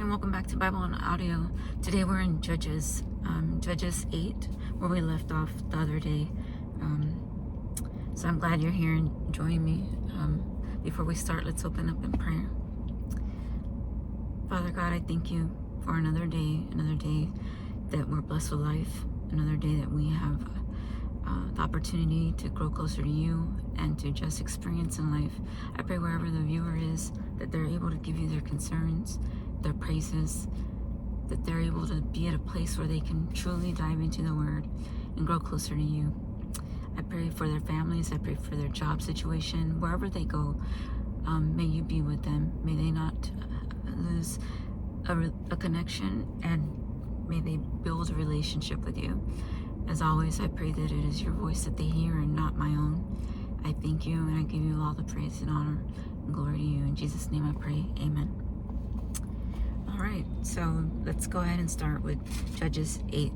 and welcome back to Bible and Audio. Today we're in Judges 8, where we left off the other day. So I'm glad you're here and joining me. Before we start, let's open up in prayer. Father God, I thank you for another day that we're blessed with life, another day that we have the opportunity to grow closer to you and to just experience in life. I pray wherever the viewer is, that they're able to give you their concerns, their praises, that they're able to be at a place where they can truly dive into the Word and grow closer to you. I pray for their families. I pray for their job situation. Wherever they go, may you be with them. May they not lose a connection, and may they build a relationship with you. As always, I pray that it is your voice that they hear and not my own. I thank you and I give you all the praise and honor and glory to you. In Jesus' name I pray. Amen. All right, so let's go ahead and start with Judges 8.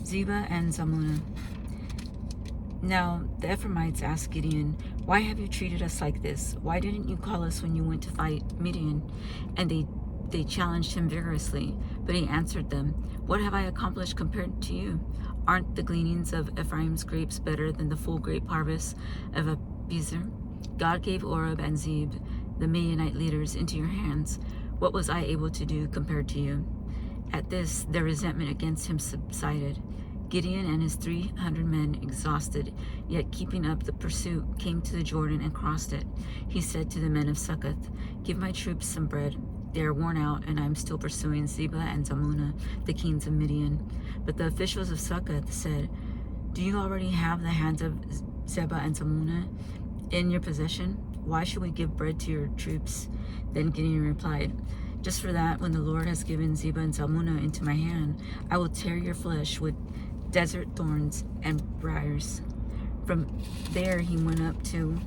Zebah and Zalmunna. Now the Ephraimites asked Gideon, "Why have you treated us like this? Why didn't you call us when you went to fight Midian?" And they challenged him vigorously, but he answered them, "What have I accomplished compared to you? Aren't the gleanings of Ephraim's grapes better than the full grape harvest of Abiezer? God gave Oreb and Zeb, the Midianite leaders, into your hands. What was I able to do compared to you?" At this, their resentment against him subsided. Gideon and his 300 men, exhausted, yet keeping up the pursuit, came to the Jordan and crossed it. He said to the men of Succoth, "Give my troops some bread. They are worn out, and I am still pursuing Zebah and Zalmunna, the kings of Midian." But the officials of Succoth said, "Do you already have the hands of Zebah and Zalmunna in your possession? Why should we give bread to your troops?" Then Gideon replied, "Just for that, when the Lord has given Zebah and Zalmunna into my hand, I will tear your flesh with desert thorns and briars." From there he went up to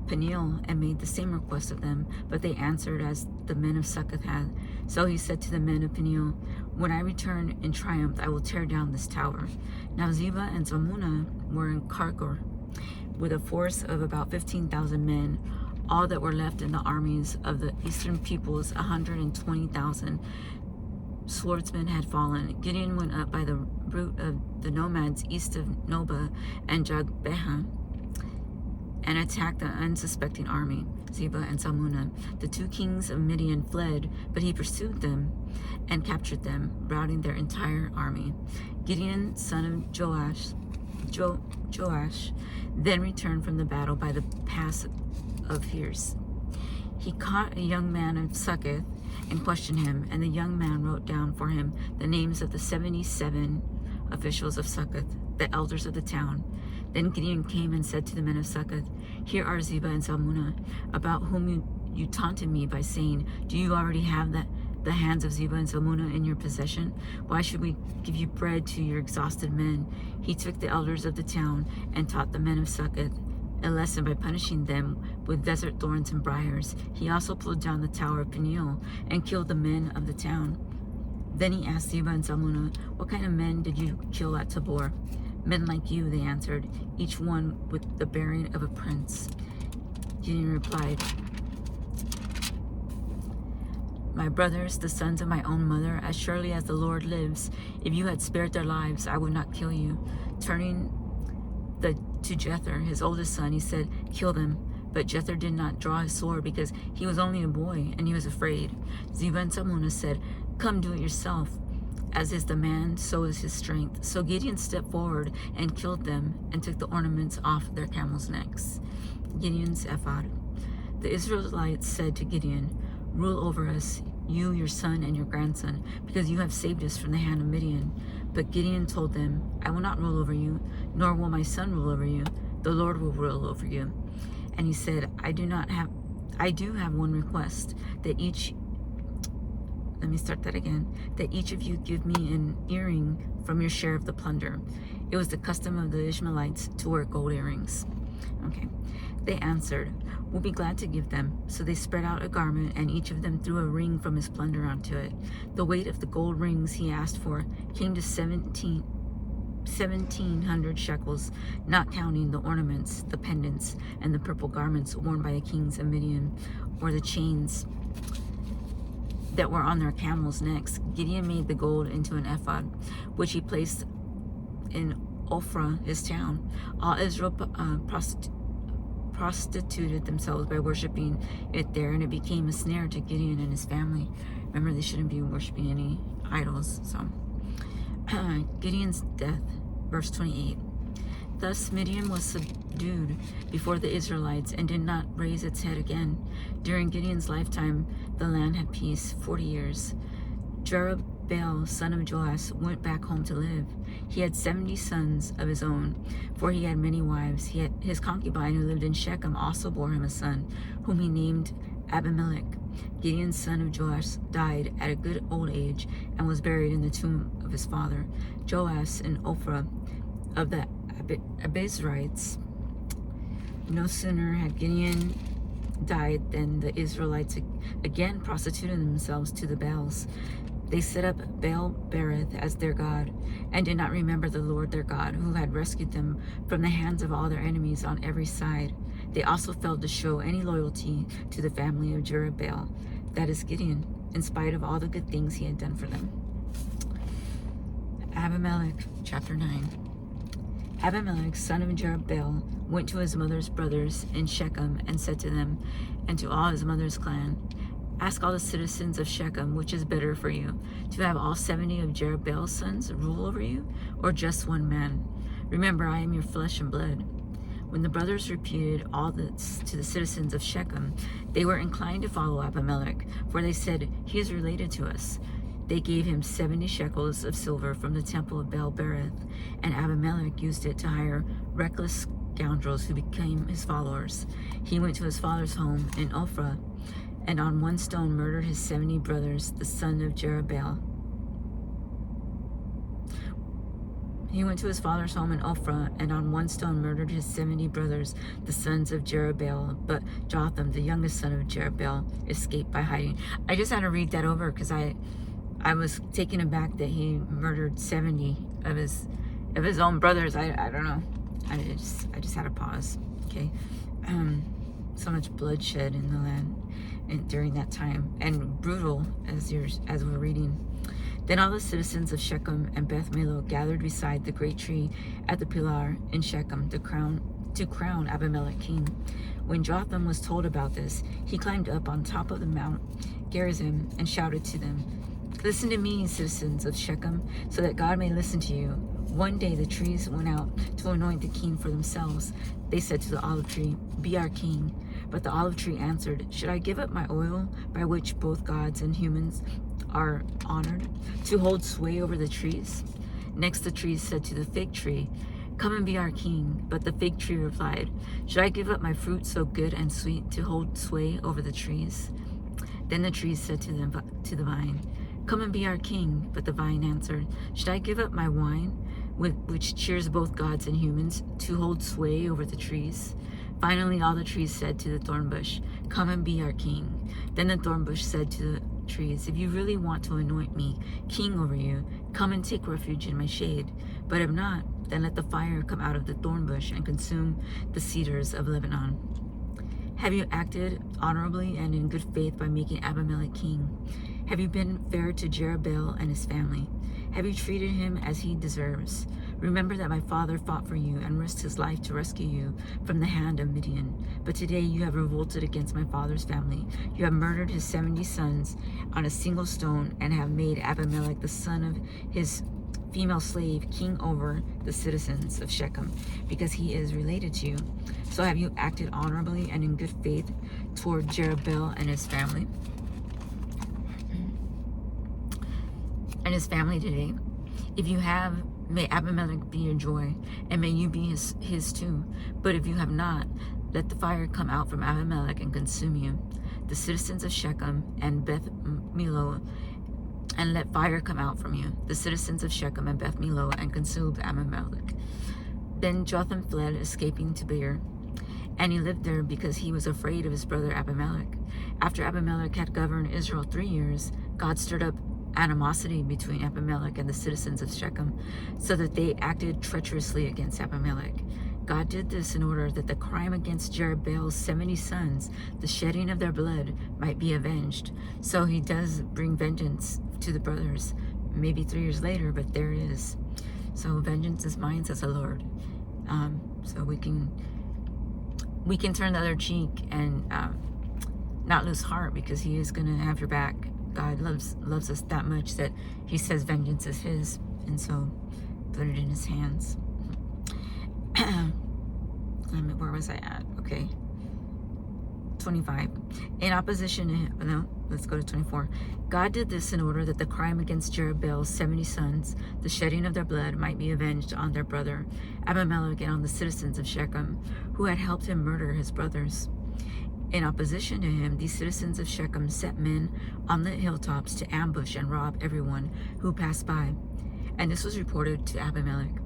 Peniel and made the same request of them, but they answered as the men of Succoth had. So he said to the men of Peniel, "When I return in triumph, I will tear down this tower." Now Zebah and Zalmunna were in Karkor with a force of about 15,000 men. All that were left in the armies of the eastern peoples, 120,000 swordsmen had fallen. Gideon went up by the route of the nomads east of Nobah and Jogbeha and attacked the unsuspecting army, Zebah and Zalmunna. The two kings of Midian fled, but he pursued them and captured them, routing their entire army. Gideon, son of Joash, then returned from the battle by the pass of Heres. He caught a young man of Succoth and questioned him, and the young man wrote down for him the names of the 77 officials of Succoth, the elders of the town. Then Gideon came and said to the men of Succoth, "Here are Zebah and Zalmunna, about whom you taunted me by saying, 'Do you already have the hands of Zebah and Zalmunna in your possession? Why should we give you bread to your exhausted men?'" He took the elders of the town and taught the men of Succoth a lesson by punishing them with desert thorns and briars. He also pulled down the tower of Peniel and killed the men of the town. Then he asked Zebah and Zalmunna, "What kind of men did you kill at Tabor?" "Men like you," they answered, "each one with the bearing of a prince." Gideon replied, "My brothers, the sons of my own mother, as surely as the Lord lives, if you had spared their lives, I would not kill you." Turning to Jether, his oldest son, he said, "Kill them." But Jether did not draw his sword because he was only a boy and he was afraid. Zebah and Zalmunna said, "Come, do it yourself. As is the man, so is his strength." So Gideon stepped forward and killed them and took the ornaments off their camels' necks. Gideon's ephod. The Israelites said to Gideon, "Rule over us, you, your son, and your grandson, because you have saved us from the hand of Midian." But Gideon told them, "I will not rule over you, nor will my son rule over you. The Lord will rule over you." And he said, I do have one request, that each of you give me an earring from your share of the plunder." It was the custom of the Ishmaelites to wear gold earrings. Okay. They answered, "We'll be glad to give them." So they spread out a garment, and each of them threw a ring from his plunder onto it. The weight of the gold rings he asked for came to 1,700 shekels, not counting the ornaments, the pendants, and the purple garments worn by the kings of Midian, or the chains that were on their camels' necks. Gideon made the gold into an ephod, which he placed in Ophrah, his town. All Israel prostituted themselves by worshiping it there, and it became a snare to Gideon and his family. Remember, they shouldn't be worshiping any idols. So, Gideon's death, verse 28. Thus Midian was subdued before the Israelites and did not raise its head again. During Gideon's lifetime, the land had peace 40 years. Jerubbaal, son of Joash, went back home to live. He had 70 sons of his own, for he had many wives. His concubine, who lived in Shechem, also bore him a son, whom he named Abimelech. Gideon, son of Joash, died at a good old age and was buried in the tomb of his father, Joash, in Ophrah of the Abiezrites. No sooner had Gideon died than the Israelites again prostituted themselves to the Baals. They set up Baal-berith as their god, and did not remember the Lord their God, who had rescued them from the hands of all their enemies on every side. They also failed to show any loyalty to the family of Jerubbaal, that is Gideon, in spite of all the good things he had done for them. Abimelech, chapter 9. Abimelech, son of Jerubbaal, went to his mother's brothers in Shechem and said to them, and to all his mother's clan, ask all the citizens of Shechem, which is better for you, to have all 70 of Jerubbaal's sons rule over you, or just one man? Remember, I am your flesh and blood. When the brothers repeated all this to the citizens of Shechem, they were inclined to follow Abimelech, for they said, he is related to us. They gave him 70 shekels of silver from the temple of Baal-berith, and Abimelech used it to hire reckless scoundrels who became his followers. He went to his father's home in Ophrah, and on one stone murdered his 70 brothers, the son of Jerubbaal. He went to his father's home in Ophrah, and on one stone murdered his 70 brothers, the sons of Jerubbaal. But Jotham, the youngest son of Jerubbaal, escaped by hiding. I just had to read that over because I was taken aback that he murdered 70 of his own brothers. I don't know. I just had to pause. Okay, so much bloodshed in the land and during that time, and brutal as we're reading. Then all the citizens of Shechem and Beth Millo gathered beside the great tree at the pillar in Shechem to crown Abimelech king. When Jotham was told about this, he climbed up on top of the Mount Gerizim and shouted to them, listen to me, citizens of Shechem, so that God may listen to you. One day the trees went out to anoint the king for themselves. They said to the olive tree, be our king. But the olive tree answered, should I give up my oil, by which both gods and humans are honored, to hold sway over the trees? Next the trees said to the fig tree, come and be our king. But the fig tree replied, should I give up my fruit so good and sweet to hold sway over the trees? Then the trees said to the vine, come and be our king. But the vine answered, should I give up my wine, which cheers both gods and humans, to hold sway over the trees? Finally, all the trees said to the thorn bush, come and be our king. Then the thorn bush said to the trees, if you really want to anoint me king over you, come and take refuge in my shade. But if not, then let the fire come out of the thorn bush and consume the cedars of Lebanon. Have you acted honorably and in good faith by making Abimelech king? Have you been fair to Jerubbaal and his family? Have you treated him as he deserves? Remember that my father fought for you and risked his life to rescue you from the hand of Midian. But today you have revolted against my father's family. You have murdered his 70 sons on a single stone and have made Abimelech, the son of his female slave, king over the citizens of Shechem, because he is related to you. So have you acted honorably and in good faith toward Jerubbaal and his family? And his family today? If you have, may Abimelech be your joy, and may you be his too. But if you have not, let the fire come out from Abimelech and consume you, the citizens of Shechem and Beth Millo, and let fire come out from you, the citizens of Shechem and Beth Millo, and consume Abimelech. Then Jotham fled, escaping to Beer, and he lived there because he was afraid of his brother Abimelech. After Abimelech had governed Israel 3 years, God stirred up animosity between Abimelech and the citizens of Shechem, so that they acted treacherously against Abimelech. God did this in order that the crime against Jerubbaal's 70 sons, the shedding of their blood, might be avenged. So he does bring vengeance to the brothers, maybe 3 years later, but there it is. So vengeance is mine, says the Lord. So we can turn the other cheek and not lose heart, because he is going to have your back. God loves us that much that he says vengeance is his, and so put it in his hands. Where was I at? Okay. 25. In opposition to, no, let's go to 24. God did this in order that the crime against Jerubbaal's 70 sons, the shedding of their blood, might be avenged on their brother Abimelech and on the citizens of Shechem, who had helped him murder his brothers. In opposition to him, these citizens of Shechem set men on the hilltops to ambush and rob everyone who passed by. And this was reported to Abimelech.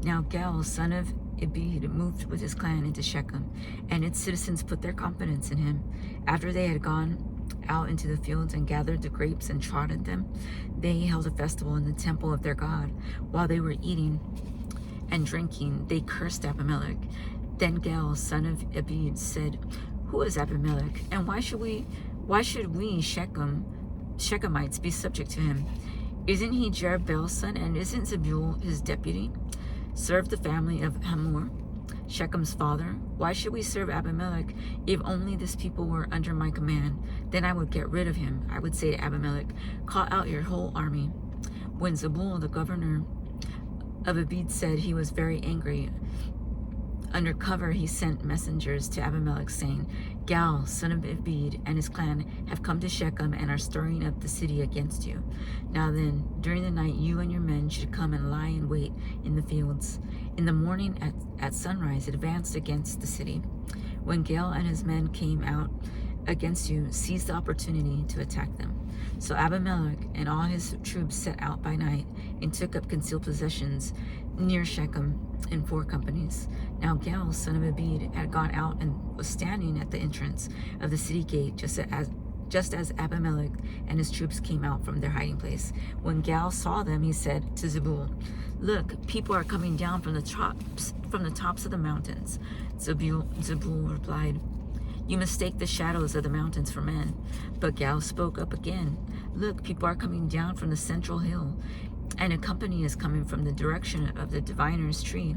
Now Gel, son of Ebed, moved with his clan into Shechem, and its citizens put their confidence in him. After they had gone out into the fields and gathered the grapes and trodden them, they held a festival in the temple of their God. While they were eating and drinking, they cursed Abimelech. Then Gel, son of Ebed, said, "Who is Abimelech, and why should we Shechemites be subject to him? Isn't he Jerubbaal's son, and isn't Zebul his deputy? Serve the family of Hamor, Shechem's father. Why should we serve Abimelech? If only this people were under my command, then I would get rid of him. I would say to Abimelech, call out your whole army." When Zebul, the governor of Ebed, said he was very angry, under cover he sent messengers to Abimelech, saying, "Gal, son of Ebed, and his clan have come to Shechem and are stirring up the city against you. Now then, during the night you and your men should come and lie in wait in the fields. In the morning at sunrise it advanced against the city. When Gal and his men came out against you, seize the opportunity to attack them." So Abimelech and all his troops set out by night and took up concealed possessions near Shechem in 4 companies. Now Gal, son of Ebed, had gone out and was standing at the entrance of the city gate, just as Abimelech and his troops came out from their hiding place. When Gal saw them, he said to Zebul, "Look, people are coming down from the tops of the mountains." Zebul replied, "You mistake the shadows of the mountains for men." But Gal spoke up again, "Look, people are coming down from the central hill, and a company is coming from the direction of the diviner's tree."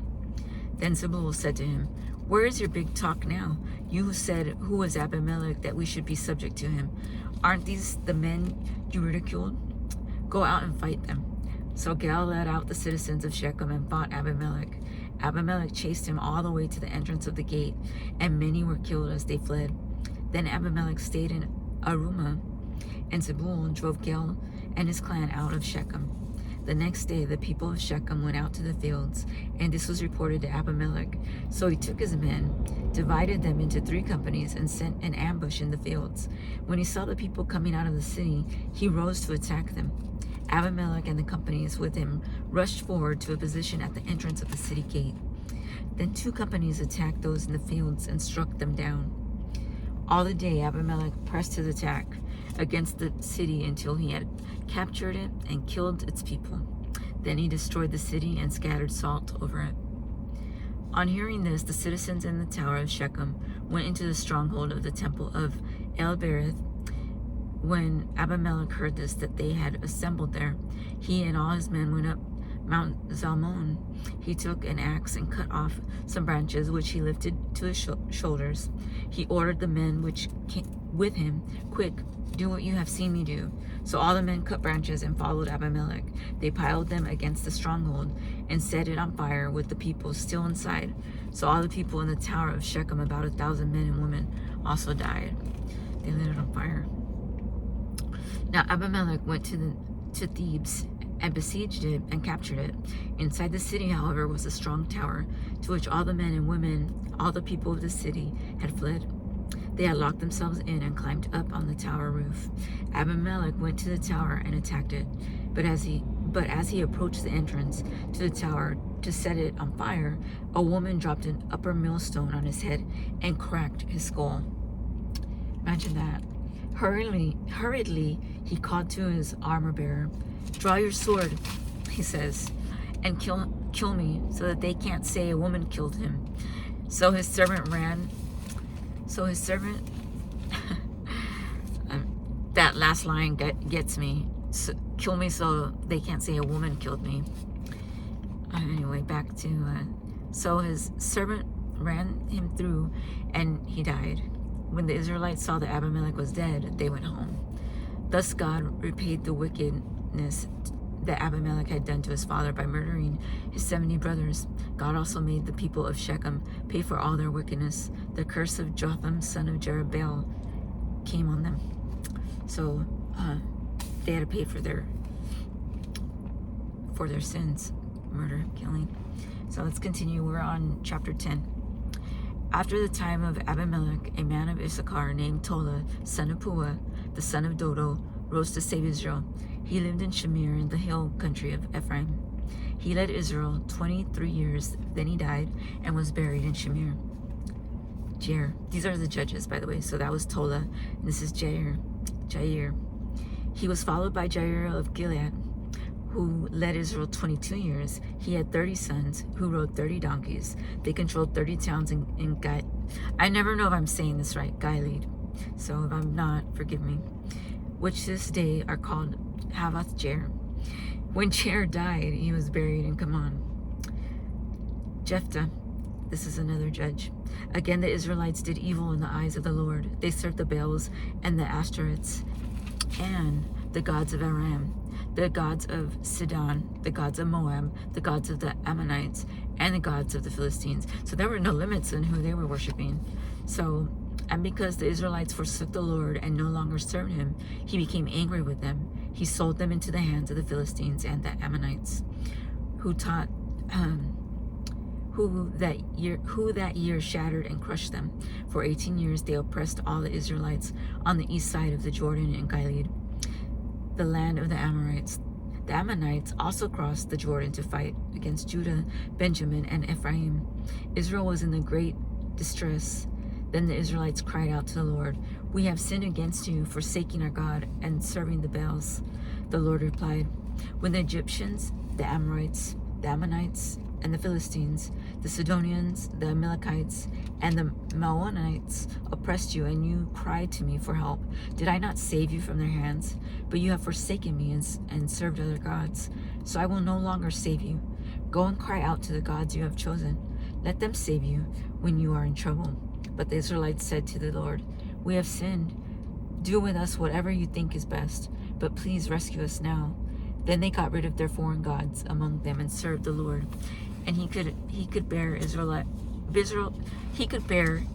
Then Zebul said to him, "Where is your big talk now? You who said, 'Who is Abimelech, that we should be subject to him?' Aren't these the men you ridiculed? Go out and fight them." So Gal led out the citizens of Shechem and fought Abimelech. Abimelech chased him all the way to the entrance of the gate, and many were killed as they fled. Then Abimelech stayed in Arumah, and Zebul drove Gal and his clan out of Shechem. The next day the people of Shechem went out to the fields, and this was reported to Abimelech. So he took his men, divided them into 3 companies, and sent an ambush in the fields. When he saw the people coming out of the city, he rose to attack them. Abimelech and the companies with him rushed forward to a position at the entrance of the city gate. Then 2 companies attacked those in the fields and struck them down. All the day Abimelech pressed his attack against the city until he had captured it and killed its people. Then he destroyed the city and scattered salt over it. On hearing this, the citizens in the tower of Shechem went into the stronghold of the temple of El-Berith. When Abimelech heard this, that they had assembled there, he and all his men went up Mount Zalmon. He took an axe and cut off some branches, which he lifted to his shoulders. He ordered the men which came with him, "Quick, do what you have seen me do." So all the men cut branches and followed Abimelech. They piled them against the stronghold and set it on fire with the people still inside. So all the people in the tower of Shechem, about 1,000 men and women, also died. They lit it on fire. Now Abimelech went to Thebes and besieged it and captured it. Inside the city, however, was a strong tower, to which all the men and women, all the people of the city, had fled. They had locked themselves in and climbed up on the tower roof. Abimelech went to the tower and attacked it. But as he approached the entrance to the tower to set it on fire, a woman dropped an upper millstone on his head and cracked his skull. Imagine that. Hurriedly, he called to his armor bearer. "Draw your sword," he says, "and kill kill me so that they can't say a woman killed him. So his servant ran. So his servant, that last line gets me. So, kill me so they can't say a woman killed me. Anyway, back to, so his servant ran him through and he died. When the Israelites saw that Abimelech was dead, they went home. Thus God repaid the wickedness that Abimelech had done to his father by murdering his 70 brothers. God also made the people of Shechem pay for all their wickedness. The curse of Jotham, son of Jerubbaal, came on them. So they had to pay for their sins, murder, killing. So let's continue. We're on chapter 10. After the time of Abimelech, a man of Issachar named Tola, son of Puah, the son of Dodo, rose to save Israel. He lived in Shamir in the hill country of Ephraim. He led Israel 23 years, then he died and was buried in Shamir. Jair. These are the judges, by the way. So that was Tola, and this is Jair. He was followed by Jair of Gilead, who led Israel 22 years. He had 30 sons who rode 30 donkeys. They controlled 30 towns in Gilead. I never know if I'm saying this right, Gilead. So if I'm not, forgive me. Which this day are called Havoth Jair. When Jair died, he was buried in Kaman. Jephthah. This is another judge. Again, the Israelites did evil in the eyes of the Lord. They served the Baals and the Ashtoreths and the gods of Aram, the gods of Sidon, the gods of Moab, the gods of the Ammonites, and the gods of the Philistines. So there were no limits in who they were worshiping. And because the Israelites forsook the Lord and no longer served him, he became angry with them. He sold them into the hands of the Philistines and the Ammonites, who that year shattered and crushed them. For 18 years they oppressed all the Israelites on the east side of the Jordan in Gilead, the land of the Amorites. The Ammonites also crossed the Jordan to fight against Judah, Benjamin, and Ephraim. Israel was in the great distress. Then the Israelites cried out to the Lord, "We have sinned against you, forsaking our God and serving the Baals." The Lord replied, "When the Egyptians, the Amorites, the Ammonites, and the Philistines, the Sidonians, the Amalekites, and the Maonites oppressed you, and you cried to me for help, did I not save you from their hands? But you have forsaken me and served other gods. So I will no longer save you. Go and cry out to the gods you have chosen. Let them save you when you are in trouble." But the Israelites said to the Lord, "We have sinned. Do with us whatever you think is best, but please rescue us now." Then they got rid of their foreign gods among them and served the Lord. And he could bear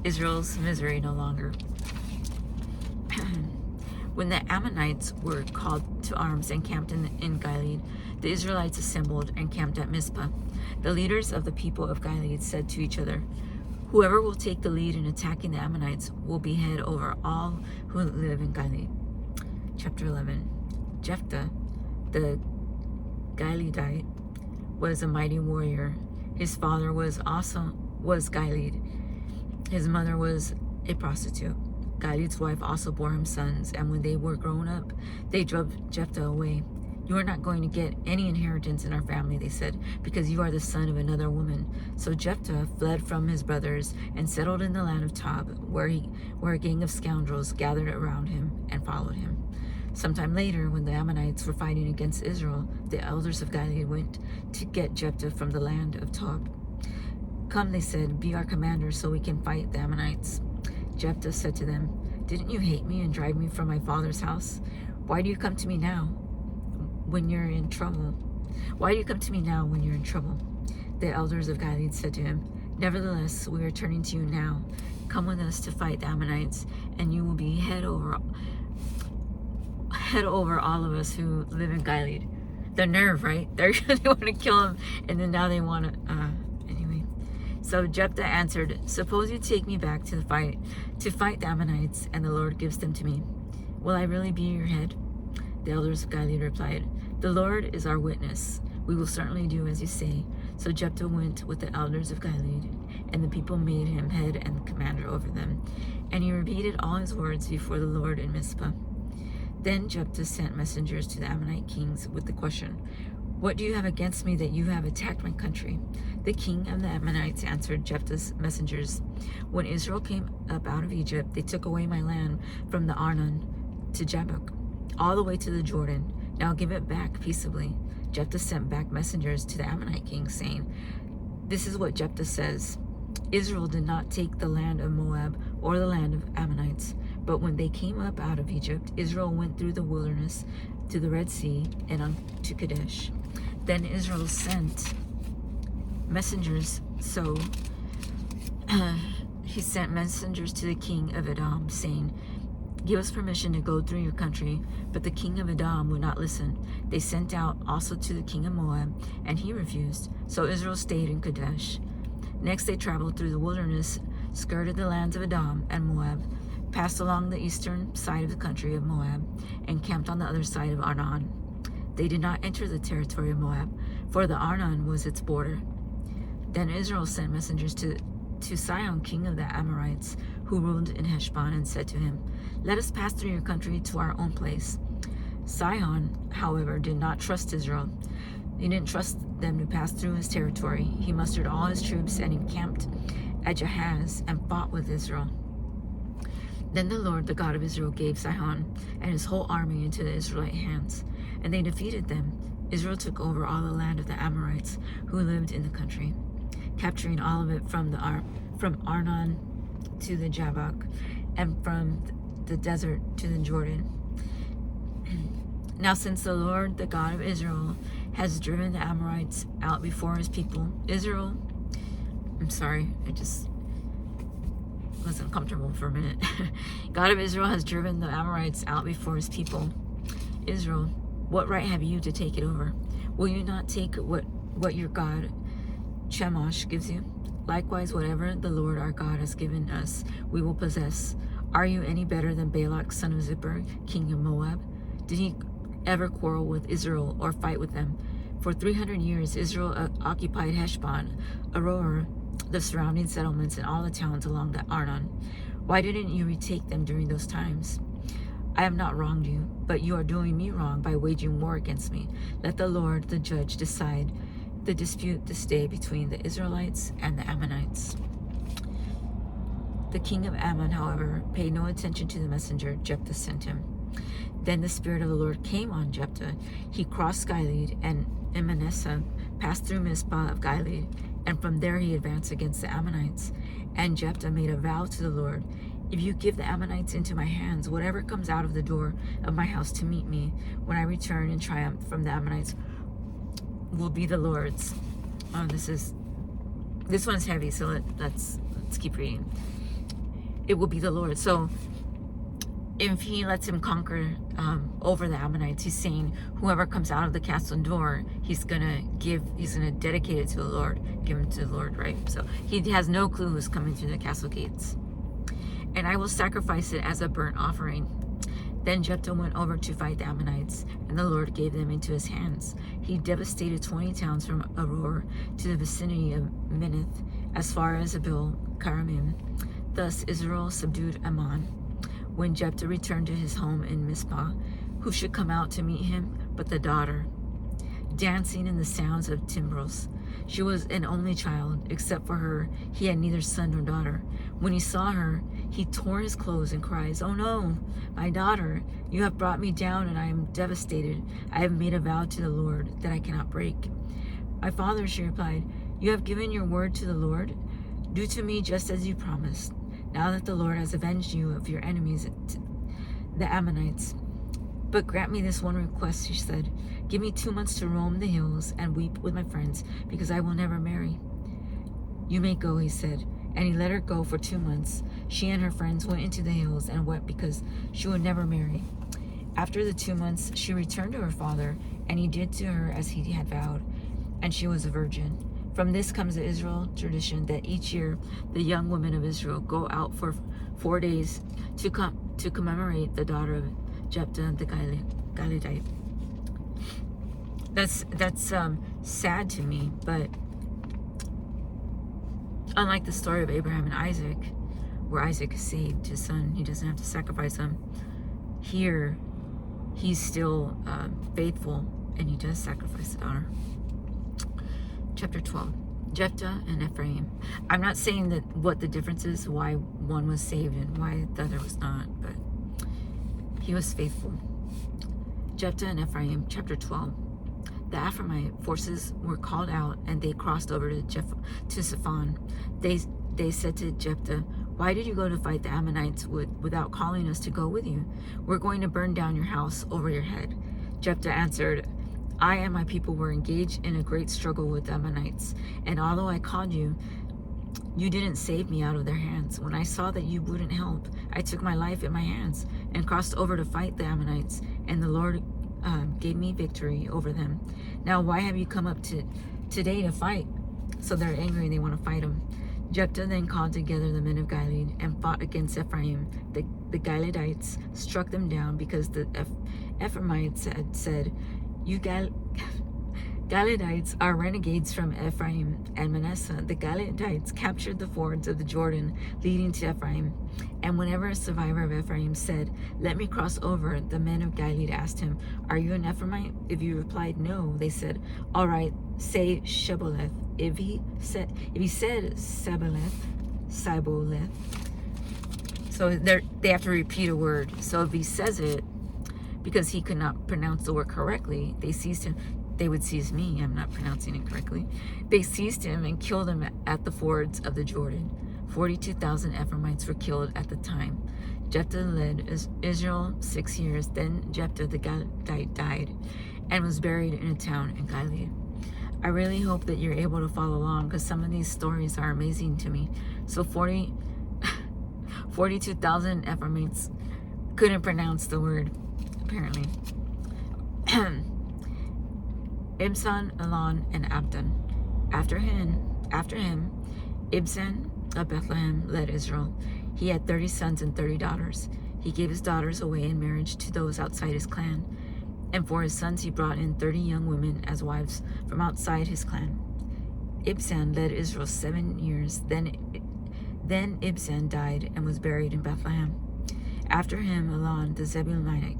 Israel's misery no longer. When the Ammonites were called to arms and camped in Gilead, the Israelites assembled and camped at Mizpah. The leaders of the people of Gilead said to each other, "Whoever will take the lead in attacking the Ammonites will be head over all who live in Gilead." Chapter 11. Jephthah, the Gileadite, was a mighty warrior. His father was Gilead. His mother was a prostitute. Gilead's wife also bore him sons, and when they were grown up, they drove Jephthah away. "You are not going to get any inheritance in our family," they said, "because you are the son of another woman." So Jephthah fled from his brothers and settled in the land of Tob, where a gang of scoundrels gathered around him and followed him. Sometime later, when the Ammonites were fighting against Israel, the elders of Gilead went to get Jephthah from the land of Tob. "Come," they said, "be our commander so we can fight the Ammonites." Jephthah said to them, "Didn't you hate me and drive me from my father's house? Why do you come to me now when you're in trouble? Why do you come to me now when you're in trouble?" The elders of Gilead said to him, "Nevertheless, we are turning to you now. Come with us to fight the Ammonites, and you will be head over all of us who live in Gilead." The nerve, right? They want to kill him, and then now they want to, anyway. So Jephthah answered, "Suppose you take me back to fight the Ammonites, and the Lord gives them to me. Will I really be your head?" The elders of Gilead replied, "The Lord is our witness. We will certainly do as you say." So Jephthah went with the elders of Gilead, and the people made him head and commander over them. And he repeated all his words before the Lord in Mizpah. Then Jephthah sent messengers to the Ammonite kings with the question, What do you have against me that you have attacked my country? The king of the Ammonites answered Jephthah's messengers, when Israel came up out of Egypt, they took away my land from the Arnon to Jabbok, all the way to the Jordan. Now give it back peaceably. Jephthah sent back messengers to the Ammonite king, saying, this is what Jephthah says. Israel did not take the land of Moab or the land of Ammonites, but when they came up out of Egypt, Israel went through the wilderness to the Red Sea and on to Kadesh. Then Israel sent messengers, so he sent messengers to the king of Edom, saying, give us permission to go through your country. But the king of Edom would not listen. They sent out also to the king of Moab, and he refused. So Israel stayed in Kadesh. Next they traveled through the wilderness, skirted the lands of Edom and Moab, passed along the eastern side of the country of Moab, and camped on the other side of Arnon. They did not enter the territory of Moab, for the Arnon was its border. Then Israel sent messengers to Sihon, king of the Amorites, who ruled in Heshbon, and said to him, let us pass through your country to our own place. Sihon, however, did not trust Israel. He didn't trust them to pass through his territory. He mustered all his troops and encamped at Jahaz and fought with Israel. Then the Lord, the God of Israel, gave Sihon and his whole army into the Israelite hands, and they defeated them. Israel took over all the land of the Amorites who lived in the country, capturing all of it from Arnon to the Jabbok, and from the desert to the Jordan. Now since the Lord, the God of Israel, has driven the Amorites out before his people, I just was uncomfortable for a minute. God of Israel has driven the Amorites out before his people, Israel, what right have you to take it over? Will you not take what your God, Chemosh, gives you? Likewise, whatever the Lord our God has given us, we will possess. Are you any better than Balak, son of Zippor, king of Moab? Did he ever quarrel with Israel or fight with them? For 300 years, Israel occupied Heshbon, Aroer, the surrounding settlements, and all the towns along the Arnon. Why didn't you retake them during those times? I have not wronged you, but you are doing me wrong by waging war against me. Let the Lord, the judge, decide the dispute this day between the Israelites and the Ammonites. The king of Ammon, however, paid no attention to the messenger Jephthah sent him. Then the Spirit of the Lord came on Jephthah. He crossed Gilead, and in Manasseh passed through Mizpah of Gilead, and from there he advanced against the Ammonites. And Jephthah made a vow to the Lord, if you give the Ammonites into my hands, whatever comes out of the door of my house to meet me when I return in triumph from the Ammonites will be the Lord's. Oh, this one's heavy, so let's keep reading. It will be the Lord. So if he lets him conquer over the Ammonites, he's saying whoever comes out of the castle door, he's gonna dedicate it to the Lord, give him to the Lord, right? So he has no clue who's coming through the castle gates. And I will sacrifice it as a burnt offering. Then Jephthah went over to fight the Ammonites, and the Lord gave them into his hands. He devastated 20 towns from Aroer to the vicinity of Minnith, as far as Abel Karamim. Thus Israel subdued Ammon. When Jephthah returned to his home in Mizpah, who should come out to meet him but the daughter, dancing in the sounds of timbrels? She was an only child. Except for her, he had neither son nor daughter. When he saw her, he tore his clothes and cries, "Oh no, my daughter, you have brought me down and I am devastated. I have made a vow to the Lord that I cannot break." "My father," she replied, "you have given your word to the Lord. Do to me just as you promised. Now that the Lord has avenged you of your enemies, the Ammonites. But grant me this one request," she said. "Give me 2 months to roam the hills and weep with my friends, because I will never marry." "You may go," he said. And he let her go for 2 months. She and her friends went into the hills and wept because she would never marry. After the 2 months, she returned to her father, and he did to her as he had vowed, and she was a virgin. From this comes the Israel tradition that each year the young women of Israel go out for 4 days to commemorate the daughter of Jephthah the Gileadite. That's sad to me, but unlike the story of Abraham and Isaac, where Isaac saved his son, he doesn't have to sacrifice him. Here, he's still faithful and he does sacrifice the daughter. Chapter 12. Jephthah and Ephraim. I'm not saying that what the difference is, why one was saved and why the other was not, but he was faithful. Jephthah and Ephraim, chapter 12. The Ephraimite forces were called out, and they crossed over to Zephon. They said to Jephthah, "Why did you go to fight the Ammonites without calling us to go with you? We're going to burn down your house over your head." Jephthah answered, "I and my people were engaged in a great struggle with the Ammonites, and although I called you, you didn't save me out of their hands. When I saw that you wouldn't help, I took my life in my hands and crossed over to fight the Ammonites, and the Lord gave me victory over them. Now why have you come up today to fight?" So they're angry and they want to fight him. Jephthah then called together the men of Gilead and fought against Ephraim. The Gileadites struck them down because the Ephraimites had said, "You Gileadites are renegades from Ephraim and Manasseh." The Gileadites captured the fords of the Jordan leading to Ephraim. And whenever a survivor of Ephraim said, "Let me cross over," the men of Gilead asked him, "Are you an Ephraimite?" If he replied no, they said, "All right, say Shibboleth." If he said Siboleth, so they have to repeat a word. So if he says it, because he could not pronounce the word correctly, they seized him. They would seize me. I'm not pronouncing it correctly. They seized him and killed him at the fords of the Jordan. 42,000 Ephraimites were killed at the time. Jephthah led Israel 6 years. Then Jephthah the Gileadite died and was buried in a town in Gilead. I really hope that you're able to follow along, because some of these stories are amazing to me. So 42,000 Ephraimites couldn't pronounce the word, apparently. Ibzan, Elon, and Abdon. After him, Ibzan of Bethlehem led Israel. He had 30 sons and 30 daughters. He gave his daughters away in marriage to those outside his clan. And for his sons he brought in 30 young women as wives from outside his clan. Ibzan led Israel 7 years. Then Ibzan died and was buried in Bethlehem. After him, Elon the Zebulunite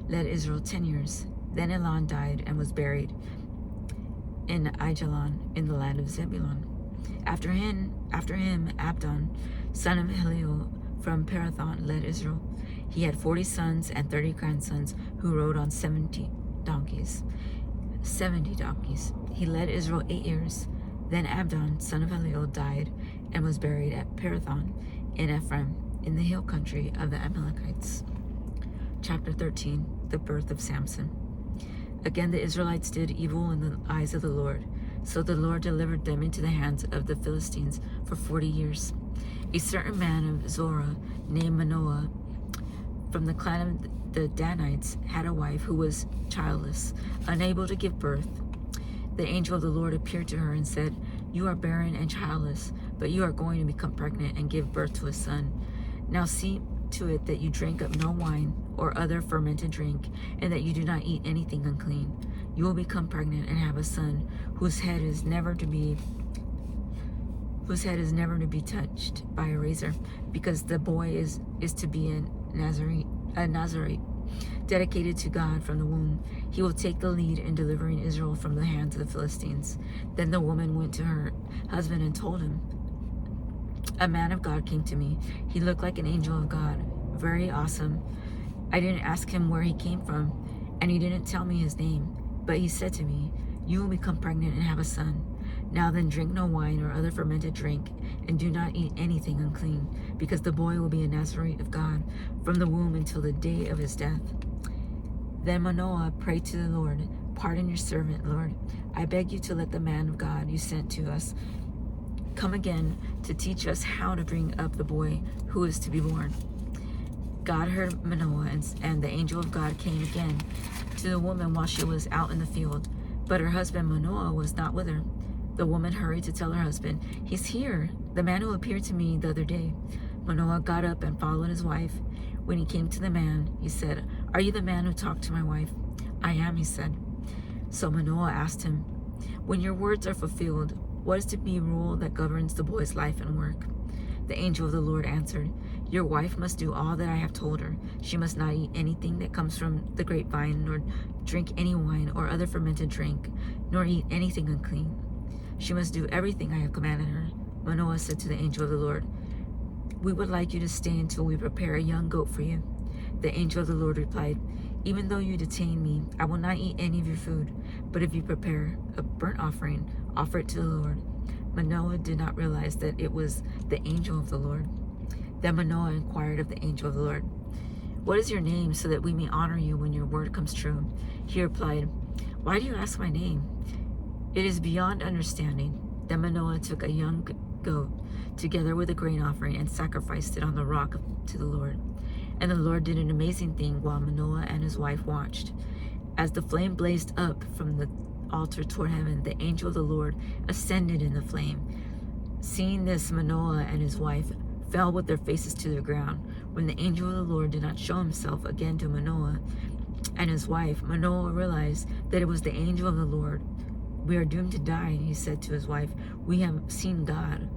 led Israel 10 years. Then Elon died and was buried in Aijalon in the land of Zebulun. After him, Abdon, son of Heliel from Parathon, led Israel. He had 40 sons and 30 grandsons who rode on 70 donkeys. He led Israel 8 years. Then Abdon, son of Heliel, died and was buried at Parathon in Ephraim, in the hill country of the Amalekites. Chapter 13. The birth of Samson. Again the Israelites did evil in the eyes of the Lord. So the Lord delivered them into the hands of the Philistines for 40 years. A certain man of Zorah named Manoah from the clan of the Danites had a wife who was childless, unable to give birth. The angel of the Lord appeared to her and said, "You are barren and childless, but you are going to become pregnant and give birth to a son. Now see to it that you drink of no wine or other fermented drink, and that you do not eat anything unclean. You will become pregnant and have a son whose head is never to be touched by a razor, because the boy is to be a Nazarite, dedicated to God from the womb. He will take the lead in delivering Israel from the hands of the Philistines." Then the woman went to her husband and told him, "A man of God came to me. He looked like an angel of God, very awesome. I didn't ask him where he came from, and he didn't tell me his name. But he said to me, 'You will become pregnant and have a son. Now then, drink no wine or other fermented drink, and do not eat anything unclean, because the boy will be a Nazarite of God from the womb until the day of his death.' Then Manoah prayed to the Lord, 'Pardon your servant, Lord. I beg you to let the man of God you sent to us come again to teach us how to bring up the boy who is to be born.' God heard Manoah, and the angel of God came again to the woman while she was out in the field. But her husband Manoah was not with her. The woman hurried to tell her husband, 'He's here, the man who appeared to me the other day.' Manoah got up and followed his wife. When he came to the man, he said, 'Are you the man who talked to my wife?' 'I am,' he said. So Manoah asked him, 'When your words are fulfilled, what is to be rule that governs the boy's life and work?' The angel of the Lord answered, 'Your wife must do all that I have told her. She must not eat anything that comes from the grapevine, nor drink any wine or other fermented drink, nor eat anything unclean. She must do everything I have commanded her. Manoah said to the angel of the Lord, we would like you to stay until we prepare a young goat for you. The angel of the Lord replied, even though you detain me, I will not eat any of your food. But if you prepare a burnt offering, offer it to the Lord. Manoah did not realize that it was the angel of the Lord. Then Manoah inquired of the angel of the Lord, what is your name, so that we may honor you when your word comes true? He replied, why do you ask my name? It is beyond understanding. Then Manoah took a young goat, together with a grain offering, and sacrificed it on the rock to the Lord. And the Lord did an amazing thing while Manoah and his wife watched. As the flame blazed up from the altar toward heaven, the angel of the Lord ascended in the flame. Seeing this, Manoah and his wife fell with their faces to the ground. When the angel of the Lord did not show himself again to Manoah and his wife, Manoah realized that it was the angel of the Lord. We are doomed to die, he said to his wife. We have seen God.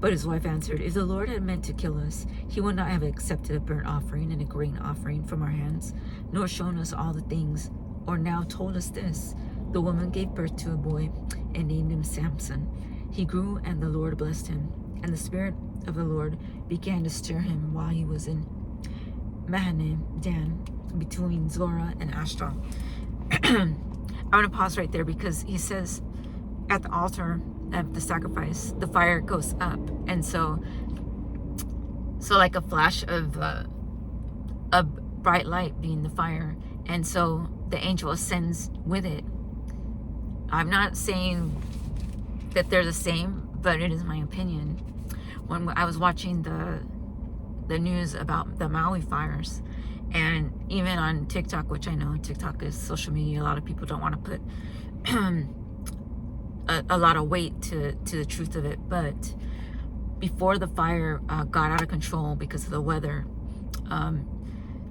But his wife answered, if the Lord had meant to kill us, he would not have accepted a burnt offering and a grain offering from our hands, nor shown us all the things, or now told us this. The woman gave birth to a boy and named him Samson. He grew, and the Lord blessed him. And the Spirit of the Lord began to stir him while he was in Mahanaim, Dan, between Zorah and Ashtaol. I want to pause right there because he says at the altar of the sacrifice, the fire goes up. And so like a flash of a bright light being the fire. And so the angel ascends with it. I'm not saying that they're the same, but it is my opinion. When I was watching the news about the Maui fires, and even on TikTok, which I know TikTok is social media, a lot of people don't want to put a lot of weight to the truth of it. But before the fire got out of control because of the weather,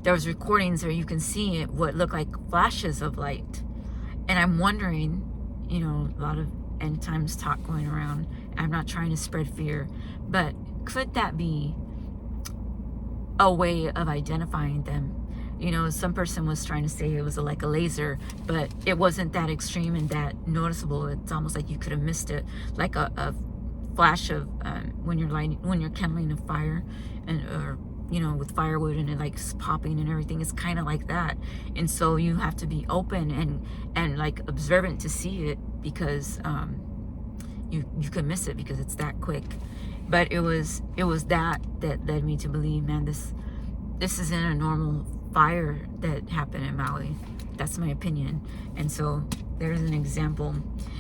there was recordings where you can see it, what looked like flashes of light. And I'm wondering, you know, a lot of end times talk going around. I'm not trying to spread fear, but could that be a way of identifying them? You know, some person was trying to say it was like a laser, but it wasn't that extreme and that noticeable. It's almost like you could have missed it, like a flash of when you're kindling a fire, and or you know, with firewood and it like popping and everything. It's kind of like that. And so you have to be open and like observant to see it, because you could miss it because it's that quick. But it was that led me to believe, man, this isn't a normal fire that happened in Maui. That's my opinion. And so there's an example.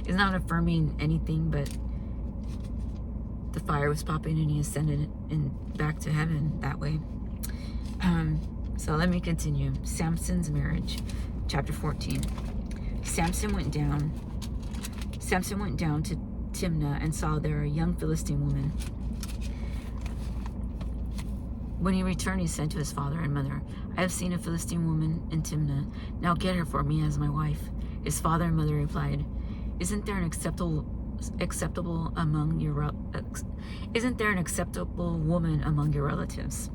It's not affirming anything, but the fire was popping and he ascended back to heaven that way. So let me continue. Samson's marriage, chapter 14. Samson went down to Timnah and saw there a young Philistine woman. When he returned, he said to his father and mother, I have seen a Philistine woman in Timnah. Now get her for me as my wife. His father and mother replied, Isn't there an acceptable woman among your relatives,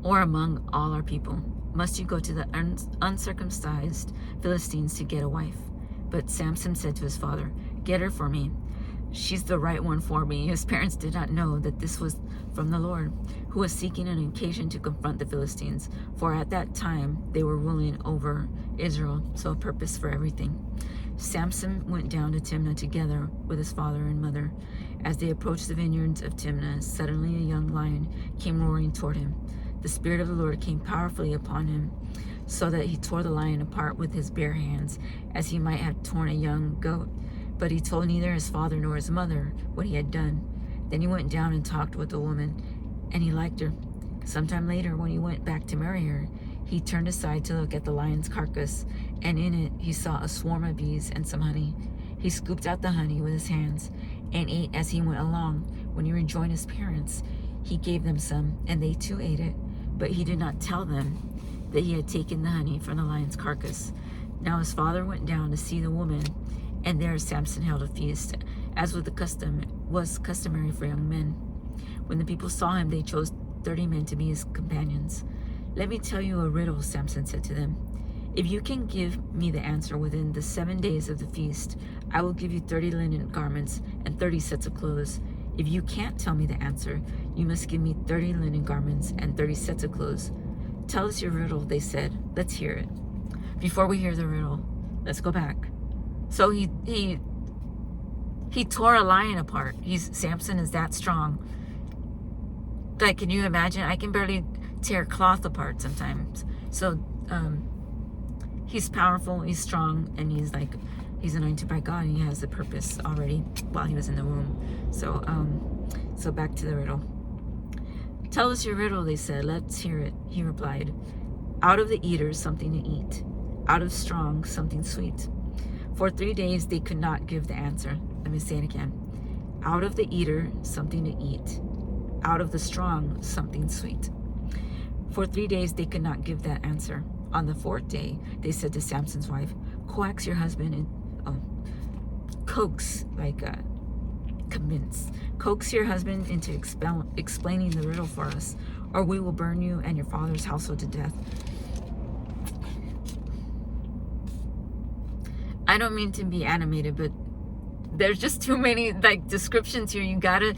or among all our people? Must you go to the uncircumcised Philistines to get a wife? But Samson said to his father, Get her for me. She's the right one for me. His parents did not know that this was from the Lord, who was seeking an occasion to confront the Philistines, for at that time they were ruling over Israel, so a purpose for everything. Samson went down to Timnah together with his father and mother. As they approached the vineyards of Timnah, suddenly a young lion came roaring toward him. The Spirit of the Lord came powerfully upon him, so that he tore the lion apart with his bare hands, as he might have torn a young goat. But he told neither his father nor his mother what he had done. Then he went down and talked with the woman, and he liked her. Sometime later, when he went back to marry her, he turned aside to look at the lion's carcass, and in it he saw a swarm of bees and some honey. He scooped out the honey with his hands and ate as he went along. When he rejoined his parents, he gave them some, and they too ate it. But he did not tell them that he had taken the honey from the lion's carcass. Now his father went down to see the woman, and there Samson held a feast, as was customary for young men. When the people saw him, they chose 30 men to be his companions. Let me tell you a riddle, Samson said to them. If you can give me the answer within the 7 days of the feast, I will give you 30 linen garments and 30 sets of clothes. If you can't tell me the answer, you must give me 30 linen garments and 30 sets of clothes. Tell us your riddle, they said. Let's hear it. Before we hear the riddle, let's go back. So he tore a lion apart. Samson is that strong. Like, can you imagine? I can barely tear cloth apart sometimes. So he's powerful, he's strong, and he's anointed by God, and he has a purpose already while he was in the womb. So back to the riddle. Tell us your riddle, they said. Let's hear it. He replied, out of the eaters, something to eat. Out of strong, something sweet. For 3 days, they could not give the answer. Let me say it again. Out of the eater, something to eat. Out of the strong, something sweet. For 3 days, they could not give that answer. On the 4th day, they said to Samson's wife, coax your husband and convince. Coax your husband into explaining the riddle for us, or we will burn you and your father's household to death. I don't mean to be animated, but there's just too many descriptions here. You gotta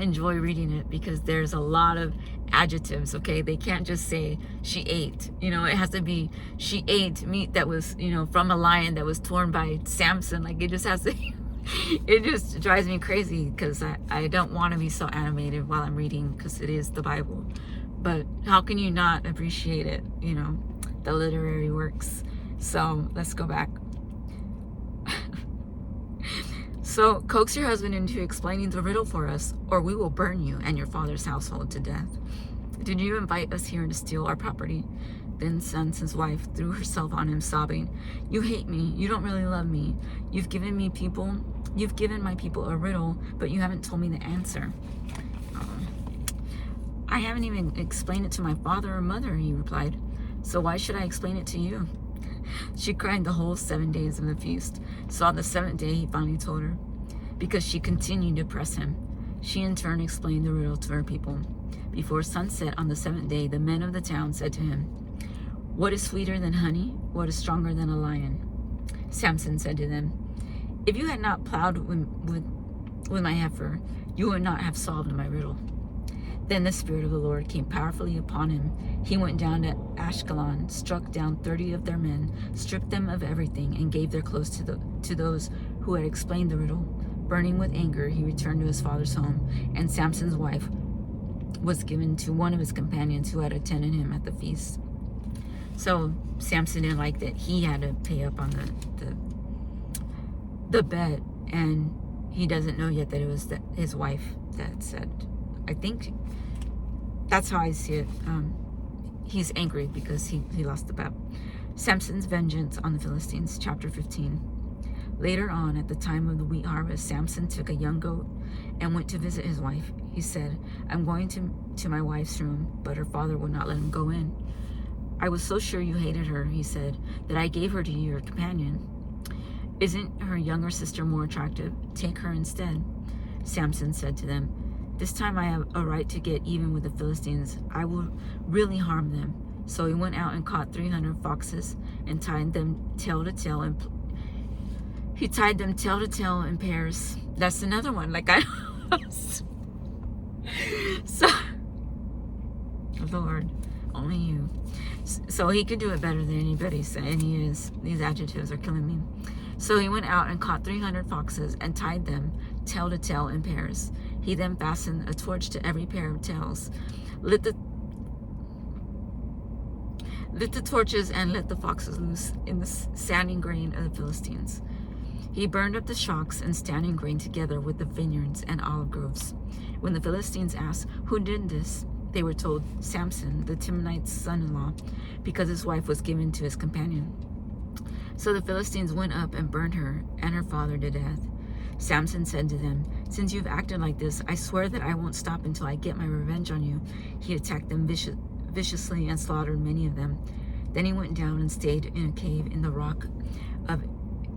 enjoy reading it, because there's a lot of adjectives. Okay, they can't just say she ate. It has to be she ate meat that was from a lion that was torn by Samson. Like, it just has to. It just drives me crazy, because I don't want to be so animated while I'm reading, because it is the Bible. But how can you not appreciate it? The literary works. So let's go back. So, coax your husband into explaining the riddle for us, or we will burn you and your father's household to death. Did you invite us here to steal our property? Then Samson's wife threw herself on him, sobbing, you hate me. You don't really love me. You've given my people a riddle, but you haven't told me the answer. I haven't even explained it to my father or mother, he replied. So why should I explain it to you? She cried the whole 7 days of the feast. So on the 7th day, he finally told her, because she continued to press him. She in turn explained the riddle to her people. Before sunset on the 7th day, the men of the town said to him, what is sweeter than honey? What is stronger than a lion? Samson said to them, if you had not plowed with my heifer, you would not have solved my riddle. Then the Spirit of the Lord came powerfully upon him. He went down to Ashkelon, struck down 30 of their men, stripped them of everything, and gave their clothes to those who had explained the riddle. Burning with anger, he returned to his father's home, and Samson's wife was given to one of his companions who had attended him at the feast. So Samson didn't like that he had to pay up on the bet, and he doesn't know yet that it was his wife that said. I think that's how I see it. He's angry because he lost the bet. Samson's vengeance on the Philistines, chapter 15. Later on, at the time of the wheat harvest, Samson took a young goat and went to visit his wife. He said, I'm going to my wife's room, but her father would not let him go in. I was so sure you hated her, he said, that I gave her to your companion. Isn't her younger sister more attractive? Take her instead. Samson said to them, this time I have a right to get even with the Philistines. I will really harm them. So he went out and caught 300 foxes and tied them tail to tail, and he tied them tail to tail in pairs. That's another one. So, Lord, only you. So he could do it better than anybody. So, and he is. These adjectives are killing me. So he went out and caught 300 foxes and tied them tail to tail in pairs. He then fastened a torch to every pair of tails, lit the torches, and let the foxes loose in the standing grain of the Philistines. He burned up the shocks and standing grain together with the vineyards and olive groves. When the Philistines asked, who did this? They were told, Samson, the Timnite's son-in-law, because his wife was given to his companion. So the Philistines went up and burned her and her father to death. Samson said to them, since you've acted like this, I swear that I won't stop until I get my revenge on you. He attacked them viciously and slaughtered many of them. Then he went down and stayed in a cave in the rock of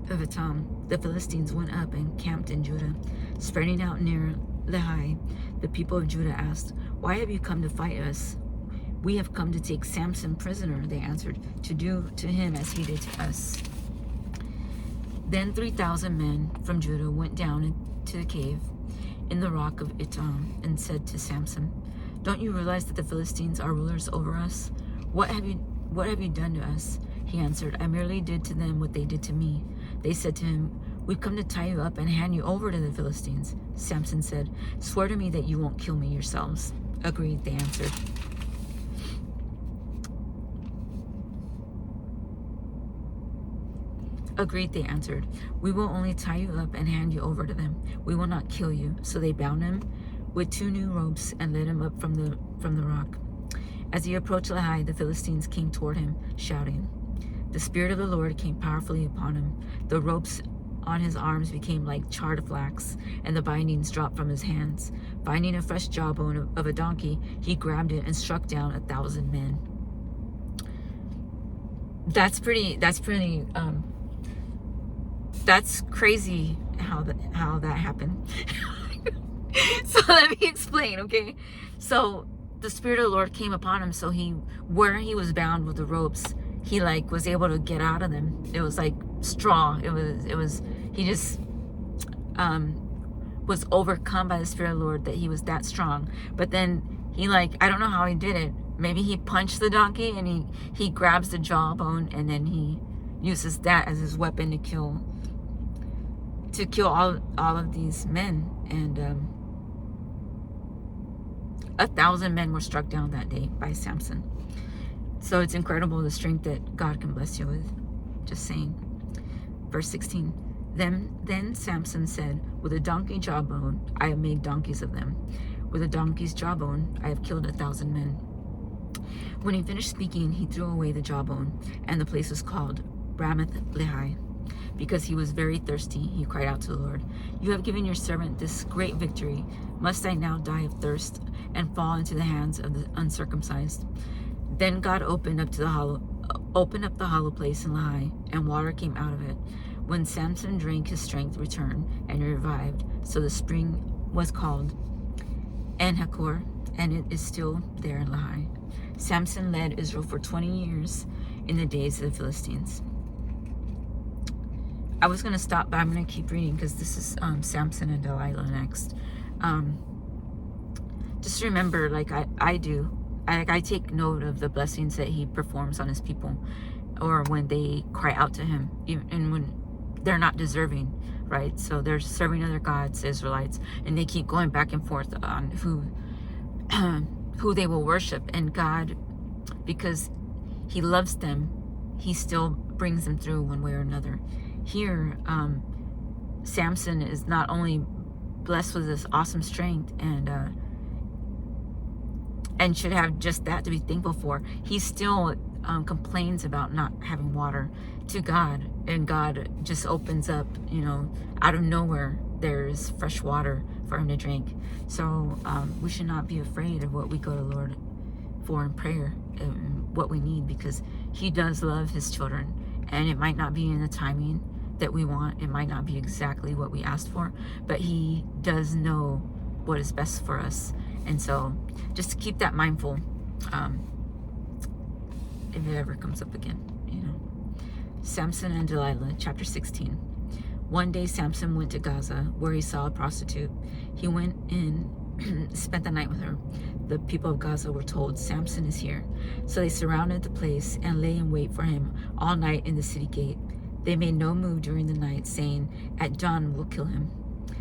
Etam. The Philistines went up and camped in Judah. Spreading out near Lehi, the people of Judah asked, why have you come to fight us? We have come to take Samson prisoner, they answered, to do to him as he did to us. Then 3,000 men from Judah went down into the cave in the rock of Etam and said to Samson, "Don't you realize that the Philistines are rulers over us? What have you done to us?" He answered, "I merely did to them what they did to me." They said to him, "We've come to tie you up and hand you over to the Philistines." Samson said, "Swear to me that you won't kill me yourselves." "Agreed," they answered. "Agreed," they answered. "We will only tie you up and hand you over to them. We will not kill you." So they bound him with 2 new ropes and led him up from the rock. As he approached Lehi, the Philistines came toward him, shouting. The Spirit of the Lord came powerfully upon him. The ropes on his arms became like charred flax, and the bindings dropped from his hands. Finding a fresh jawbone of a donkey, he grabbed it and struck down 1,000 men. That's crazy how that happened. So let me explain, okay? So the Spirit of the Lord came upon him, so where he was bound with the ropes, he was able to get out of them. It was like straw. He just was overcome by the Spirit of the Lord, that he was that strong. But then he I don't know how he did it. Maybe he punched the donkey and he grabs the jawbone, and then he uses that as his weapon to kill all of these men. And 1,000 men were struck down that day by Samson. So it's incredible the strength that God can bless you with. Just saying. Verse 16. Then Samson said, "With a donkey jawbone, I have made donkeys of them. With a donkey's jawbone, I have killed 1,000 men." When he finished speaking, he threw away the jawbone, and the place was called Ramath Lehi. Because he was very thirsty, he cried out to the Lord, "You have given your servant this great victory. Must I now die of thirst and fall into the hands of the uncircumcised?" Then God opened up the hollow place in Lehi, and water came out of it. When Samson drank, his strength returned and he revived. So the spring was called En-Hakkore, and it is still there in Lehi. Samson led Israel for 20 years in the days of the Philistines. I was going to stop, but I'm going to keep reading because this is Samson and Delilah next. Just remember, I do, I take note of the blessings that he performs on his people, or when they cry out to him, and when they're not deserving, right? So they're serving other gods, Israelites, and they keep going back and forth on who they will worship. And God, because he loves them, he still brings them through one way or another. Here, Samson is not only blessed with this awesome strength and should have just that to be thankful for, he still complains about not having water to God, and God just opens up, out of nowhere there's fresh water for him to drink. So we should not be afraid of what we go to the Lord for in prayer, and what we need, because he does love his children, and it might not be in the timing that we want, it might not be exactly what we asked for, but he does know what is best for us. And so just to keep that mindful, if it ever comes up again, Samson and Delilah, chapter 16. One day Samson went to Gaza, where he saw a prostitute. He went in, spent the night with her. The people of Gaza were told, "Samson is here." So they surrounded the place and lay in wait for him all night in the city gate. They made no move during the night, saying, "At dawn we'll kill him."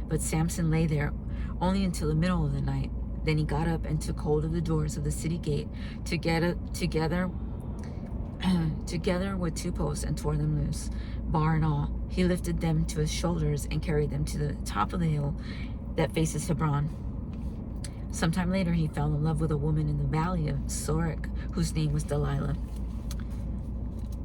But Samson lay there only until the middle of the night. Then he got up and took hold of the doors of the city gate together with 2 posts, and tore them loose, bar and all. He lifted them to his shoulders and carried them to the top of the hill that faces Hebron. Sometime later, he fell in love with a woman in the valley of Sorek, whose name was Delilah.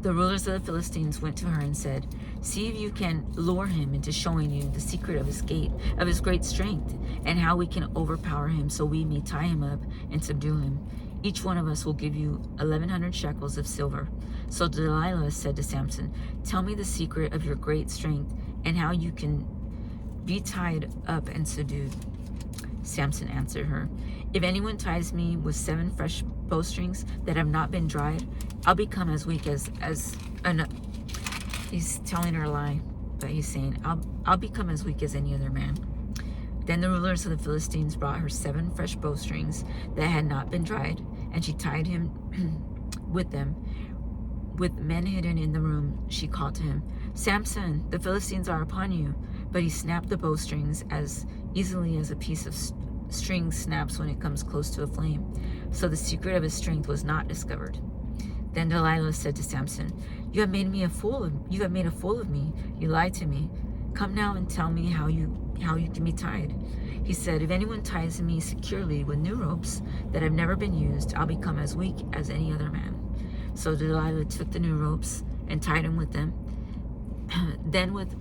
The rulers of the Philistines went to her and said, "See if you can lure him into showing you the secret of his great strength, and how we can overpower him, so we may tie him up and subdue him. Each one of us will give you 1,100 shekels of silver." So Delilah said to Samson, "Tell me the secret of your great strength, and how you can be tied up and subdued." Samson answered her, "If anyone ties me with 7 fresh bowstrings that have not been dried, I'll become as weak as he's telling her a lie, but he's saying, I'll become as weak as any other man. Then the rulers of the Philistines brought her 7 fresh bowstrings that had not been dried, and she tied him with them. With men hidden in the room, she called to him, Samson, the Philistines are upon you. But he snapped the bowstrings as easily as a piece of string snaps when it comes close to a flame. So the secret of his strength was not discovered. Then Delilah said to Samson, You have made a fool of me. You lied to me. Come now and tell me how you can be tied. He said, If anyone ties me securely with new ropes that have never been used, I'll become as weak as any other man. So Delilah took the new ropes and tied him with them. Then with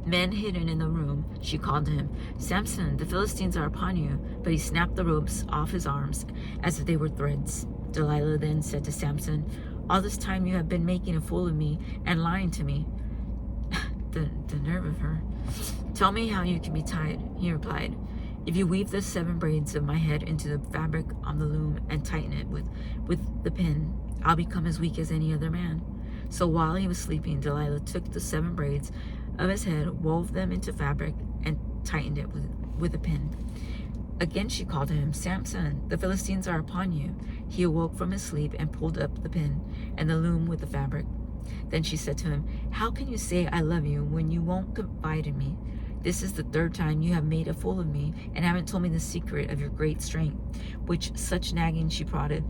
men hidden in the room, she called to him, Samson, the Philistines are upon you. But he snapped the ropes off his arms as if they were threads. Delilah then said to Samson, All this time you have been making a fool of me and lying to me. The nerve of her. Tell me how you can be tied, he replied. If you weave the 7 braids of my head into the fabric on the loom and tighten it with the pin, I'll become as weak as any other man. So while he was sleeping, Delilah took the 7 braids of his head, wove them into fabric, and tightened it with a pin. Again she called to him, Samson, the Philistines are upon you. He awoke from his sleep and pulled up the pin and the loom with the fabric. Then she said to him, How can you say I love you when you won't confide in me? This is the 3rd time you have made a fool of me and haven't told me the secret of your great strength. Which such nagging she prodded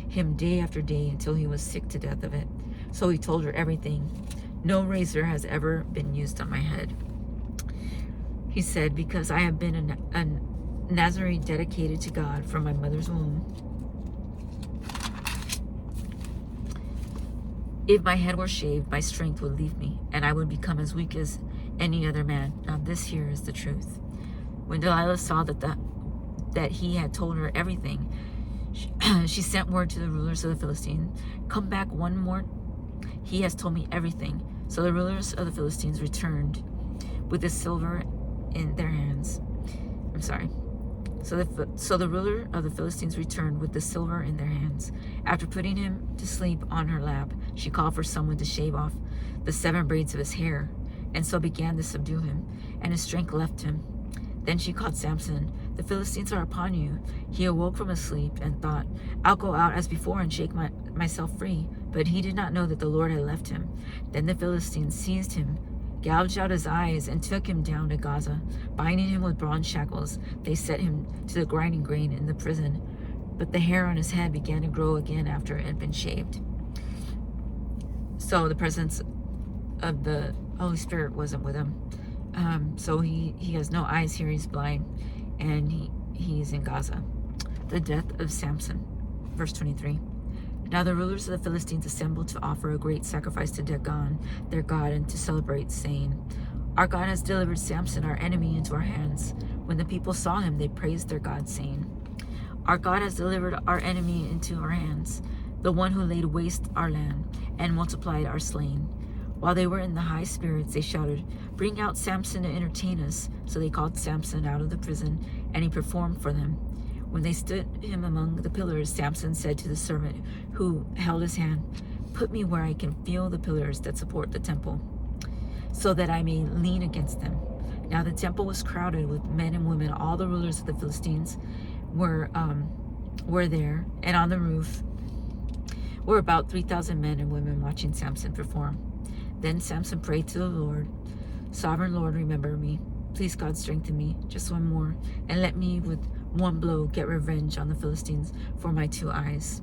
him day after day until he was sick to death of it. So he told her everything. No razor has ever been used on my head. He said, Because I have been a Nazarene dedicated to God from my mother's womb. If my head were shaved, my strength would leave me, and I would become as weak as any other man. Now this here is the truth. When Delilah saw that he had told her everything, she sent word to the rulers of the Philistines, Come back one more. He has told me everything. So the rulers of the Philistines returned with the silver in their hands. So the ruler of the Philistines returned with the silver in their hands. After putting him to sleep on her lap, she called for someone to shave off the 7 braids of his hair, and so began to subdue him, and his strength left him. Then she called Samson, The Philistines are upon you. He awoke from his sleep and thought, I'll go out as before and shake myself free. But he did not know that the Lord had left him. Then the Philistines seized him, gouged out his eyes, and took him down to Gaza. Binding him with bronze shackles, they set him to the grinding grain in the prison. But the hair on his head began to grow again after it had been shaved. So the presence of the Holy Spirit wasn't with him. So he has no eyes here, he's blind, and he's in Gaza. The death of Samson. Verse 23. Now the rulers of the Philistines assembled to offer a great sacrifice to Dagon, their god, and to celebrate, saying, Our God has delivered Samson, our enemy, into our hands. When the people saw him, they praised their God, saying, Our God has delivered our enemy into our hands, the one who laid waste our land and multiplied our slain. While they were in the high spirits, they shouted, Bring out Samson to entertain us. So they called Samson out of the prison, and he performed for them. When they stood him among the pillars, Samson said to the servant who held his hand, Put me where I can feel the pillars that support the temple, so that I may lean against them. Now the temple was crowded with men and women. All the rulers of the Philistines were there, and on the roof were about 3,000 men and women watching Samson perform. Then Samson prayed to the Lord, Sovereign Lord, remember me. Please, God, strengthen me just one more, and let me with one blow get revenge on the Philistines for my 2 eyes.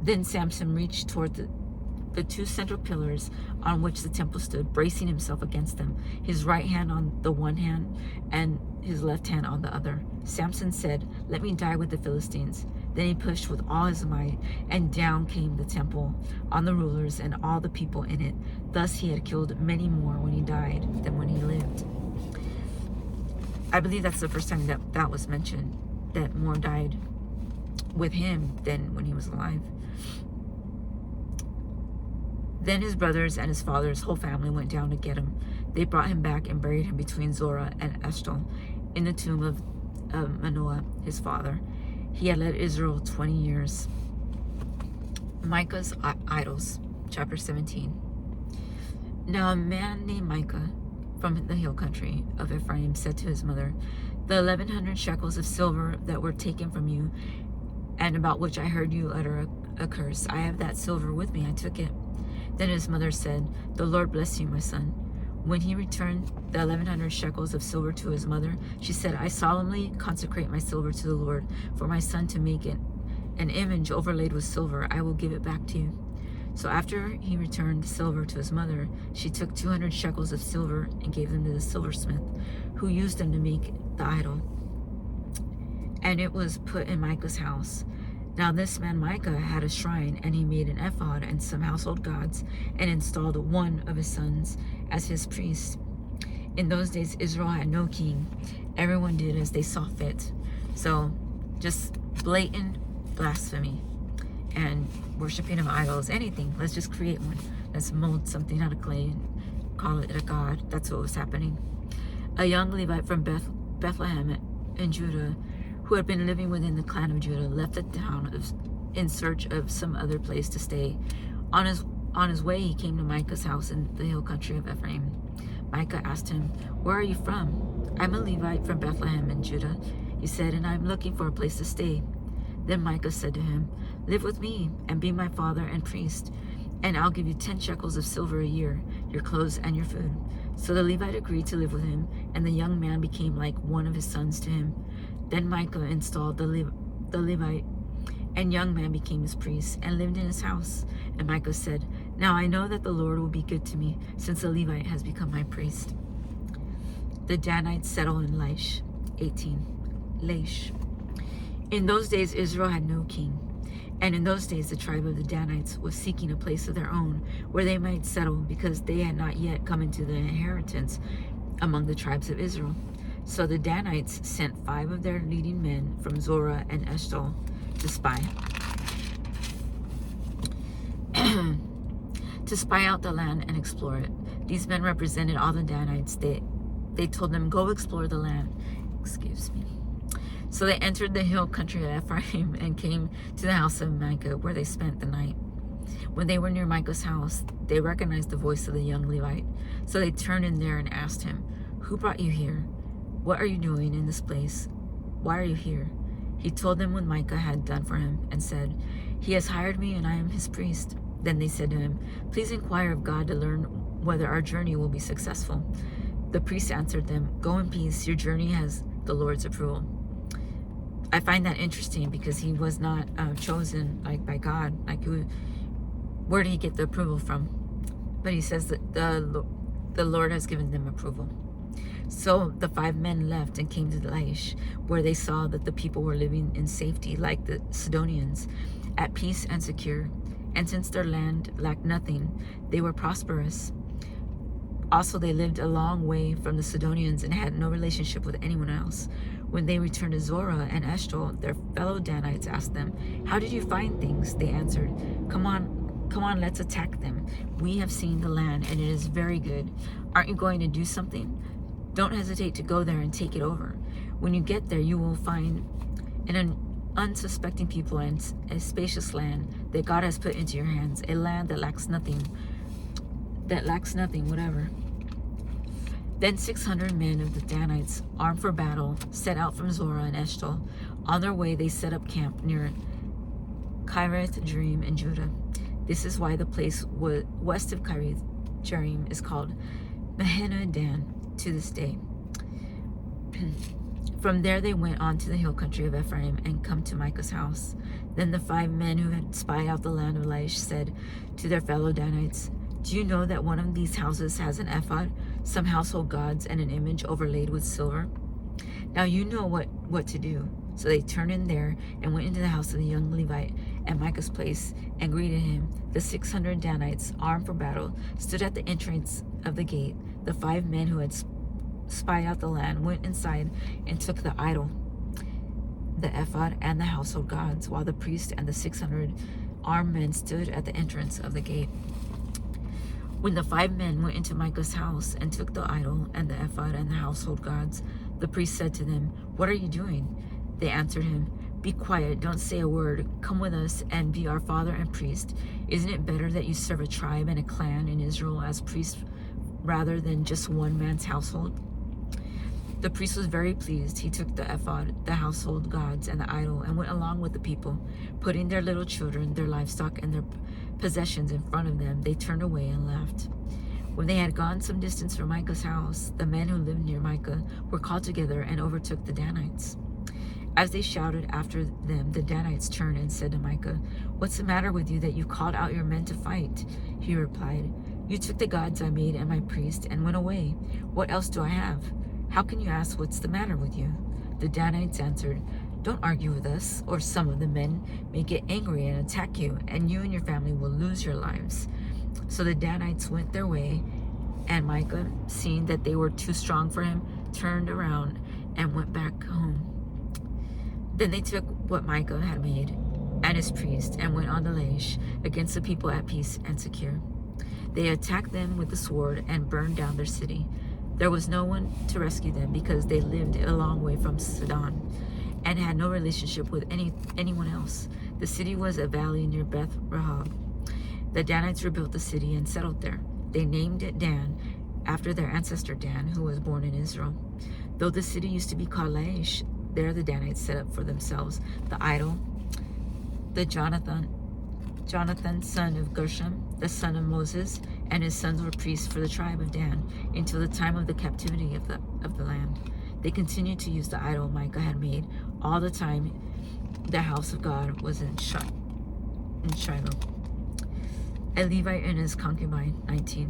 Then Samson reached toward the 2 central pillars on which the temple stood, bracing himself against them, his right hand on the one hand and his left hand on the other. Samson said, Let me die with the Philistines. Then he pushed with all his might, and down came the temple on the rulers and all the people in it. Thus he had killed many more when he died than when he lived. I believe that's the first time that was mentioned, that more died with him than when he was alive. Then his brothers and his father's whole family went down to get him. They brought him back and buried him between Zorah and Eshtaol in the tomb of Manoah, his father. He had led Israel 20 years. Micah's idols, chapter 17. Now a man named Micah from the hill country of Ephraim said to his mother, "The 1,100 shekels of silver that were taken from you, and about which I heard you utter a curse, I have that silver with me, I took it." Then his mother said, "The Lord bless you, my son." When he returned the 1,100 shekels of silver to his mother, she said, "I solemnly consecrate my silver to the Lord. For my son to make it an image overlaid with silver, I will give it back to you." So after he returned the silver to his mother, she took 200 shekels of silver and gave them to the silversmith, who used them to make the idol. And it was put in Micah's house. Now this man Micah had a shrine, and he made an ephod and some household gods, and installed one of his sons as his priest. In those days, Israel had no king. Everyone did as they saw fit. So, just blatant blasphemy and worshiping of idols, anything. Let's just create one. Let's mold something out of clay and call it a god. That's what was happening. A young Levite from Bethlehem in Judah, who had been living within the clan of Judah, left the town in search of some other place to stay. On his way, he came to Micah's house in the hill country of Ephraim. Micah asked him, "Where are you from?" "I'm a Levite from Bethlehem in Judah," he said, "and I'm looking for a place to stay." Then Micah said to him, "Live with me and be my father and priest, and I'll give you 10 shekels of silver a year, your clothes and your food." So the Levite agreed to live with him, and the young man became like one of his sons to him. Then Micah installed the Levite, and young man became his priest and lived in his house. And Micah said, "Now I know that the Lord will be good to me, since the Levite has become my priest." The Danites settle in Laish. 18. Laish. In those days Israel had no king, and in those days the tribe of the Danites was seeking a place of their own where they might settle, because they had not yet come into the inheritance among the tribes of Israel. So the Danites sent 5 of their leading men from Zorah and Eshtaol to spy to spy out the land and explore it. These men represented all the Danites. They told them, "Go explore the land." Excuse me. So they entered the hill country of Ephraim and came to the house of Micah, where they spent the night. When they were near Micah's house, they recognized the voice of the young Levite. So they turned in there and asked him, "Who brought you here? What are you doing in this place? Why are you here?" He told them what Micah had done for him and said, "He has hired me and I am his priest." Then they said to him, "Please inquire of God to learn whether our journey will be successful." The priest answered them, "Go in peace. Your journey has the Lord's approval." I find that interesting, because he was not chosen by God. Where did he get the approval from? But he says that the Lord has given them approval. So the 5 men left and came to Laish, where they saw that the people were living in safety, like the Sidonians, at peace and secure. And since their land lacked nothing, they were prosperous. Also, they lived a long way from the Sidonians and had no relationship with anyone else. When they returned to Zorah and Eshtaol, their fellow Danites asked them, "How did you find things?" They answered, Come on, let's attack them. We have seen the land, and it is very good. Aren't you going to do something? Don't hesitate to go there and take it over. When you get there, you will find an unsuspecting people and a spacious land that God has put into your hands, a land that lacks nothing, whatever. Then 600 men of the Danites, armed for battle, set out from Zorah and Eshtaol. On their way, they set up camp near Kiriath Jearim in Judah. This is why the place west of Kiriath Jearim is called Mahaneh Dan to this day. From there they went on to the hill country of Ephraim and come to Micah's house. Then the 5 men who had spied out the land of Laish said to their fellow Danites, "Do you know that one of these houses has an ephod, some household gods, and an image overlaid with silver? Now you know what to do." So they turned in there and went into the house of the young Levite at Micah's place and greeted him. The 600 Danites, armed for battle, stood at the entrance of the gate. The 5 men who had spied out the land went inside and took the idol, the ephod, and the household gods, while the priest and the 600 armed men stood at the entrance of the gate. When the 5 men went into Micah's house and took the idol and the ephod and the household gods, the priest said to them, "What are you doing?" They answered him, Be quiet, don't say a word. Come with us and be our father and priest. Isn't it better that you serve a tribe and a clan in Israel as priests rather than just one man's household?" The priest was very pleased. He took the ephod, the household gods, and the idol, and went along with the people. Putting their little children, their livestock, and their possessions in front of them, they turned away and left. When they had gone some distance from Micah's house, the men who lived near Micah were called together and overtook the Danites. As they shouted after them, the Danites turned and said to Micah, "What's the matter with you that you called out your men to fight?" He replied, "You took the gods I made and my priest and went away. What else do I have? How can you ask what's the matter with you?" The Danites answered, "Don't argue with us, or some of the men may get angry and attack you, and you and your family will lose your lives." So the Danites went their way, and Micah, seeing that they were too strong for him, turned around and went back home. Then they took what Micah had made and his priest and went on to Laish against the people at peace and secure. They attacked them with the sword and burned down their city. There was no one to rescue them because they lived a long way from Sidon and had no relationship with anyone else. The city was a valley near Beth Rahab. The Danites rebuilt the city and settled there. They named it Dan after their ancestor Dan, who was born in Israel. Though the city used to be called Laish, there the Danites set up for themselves the idol, the Jonathan, son of Gershom, the son of Moses, and his sons were priests for the tribe of Dan until the time of the captivity of the land. They continued to use the idol Micah had made all the time the house of God was in Shiloh. A Levite and his concubine, 19.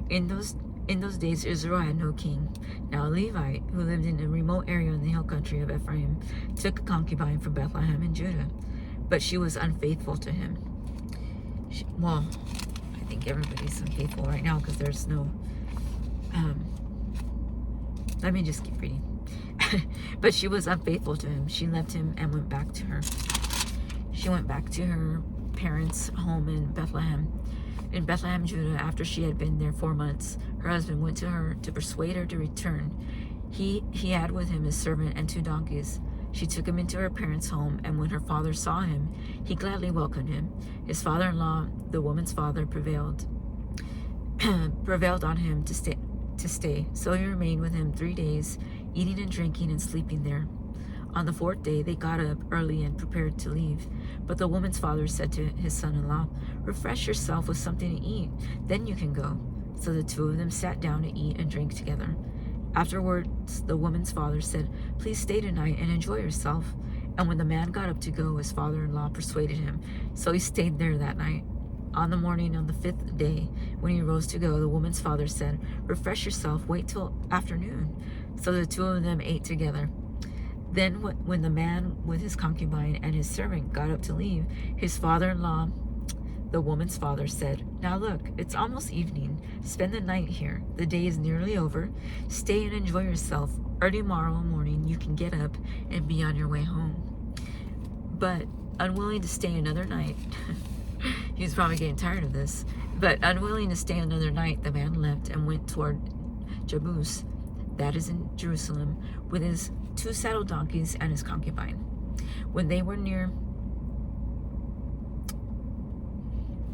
In those days, Israel had no king. Now a Levite, who lived in a remote area in the hill country of Ephraim, took a concubine from Bethlehem in Judah, but she was unfaithful to him. I think everybody's unfaithful right now because there's no... let me just keep reading. But she was unfaithful to him. She left him and went back to her. She went back to her parents' home in Bethlehem, Judah. After she had been there 4 months, her husband went to her to persuade her to return. He had with him his servant and 2 donkeys. She took him into her parents' home, and when her father saw him, he gladly welcomed him. His father-in-law, the woman's father, prevailed on him to stay. So he remained with him 3 days, eating and drinking and sleeping there. On the 4th day, they got up early and prepared to leave. But the woman's father said to his son-in-law, "Refresh yourself with something to eat, then you can go." So the 2 of them sat down to eat and drink together. Afterwards, the woman's father said, "Please stay tonight and enjoy yourself." And when the man got up to go, his father-in-law persuaded him. So he stayed there that night. On the morning of the 5th day, when he rose to go, the woman's father said, "Refresh yourself, wait till afternoon." So the 2 of them ate together. Then when the man with his concubine and his servant got up to leave, his father-in-law, the woman's father, said, "Now look, it's almost evening. Spend the night here. The day is nearly over. Stay and enjoy yourself. Early tomorrow morning you can get up and be on your way home." But unwilling to stay another night, he was probably getting tired of this, but unwilling to stay another night, the man left and went toward Jebus, that is in Jerusalem, with his 2 saddle donkeys and his concubine. When they were near,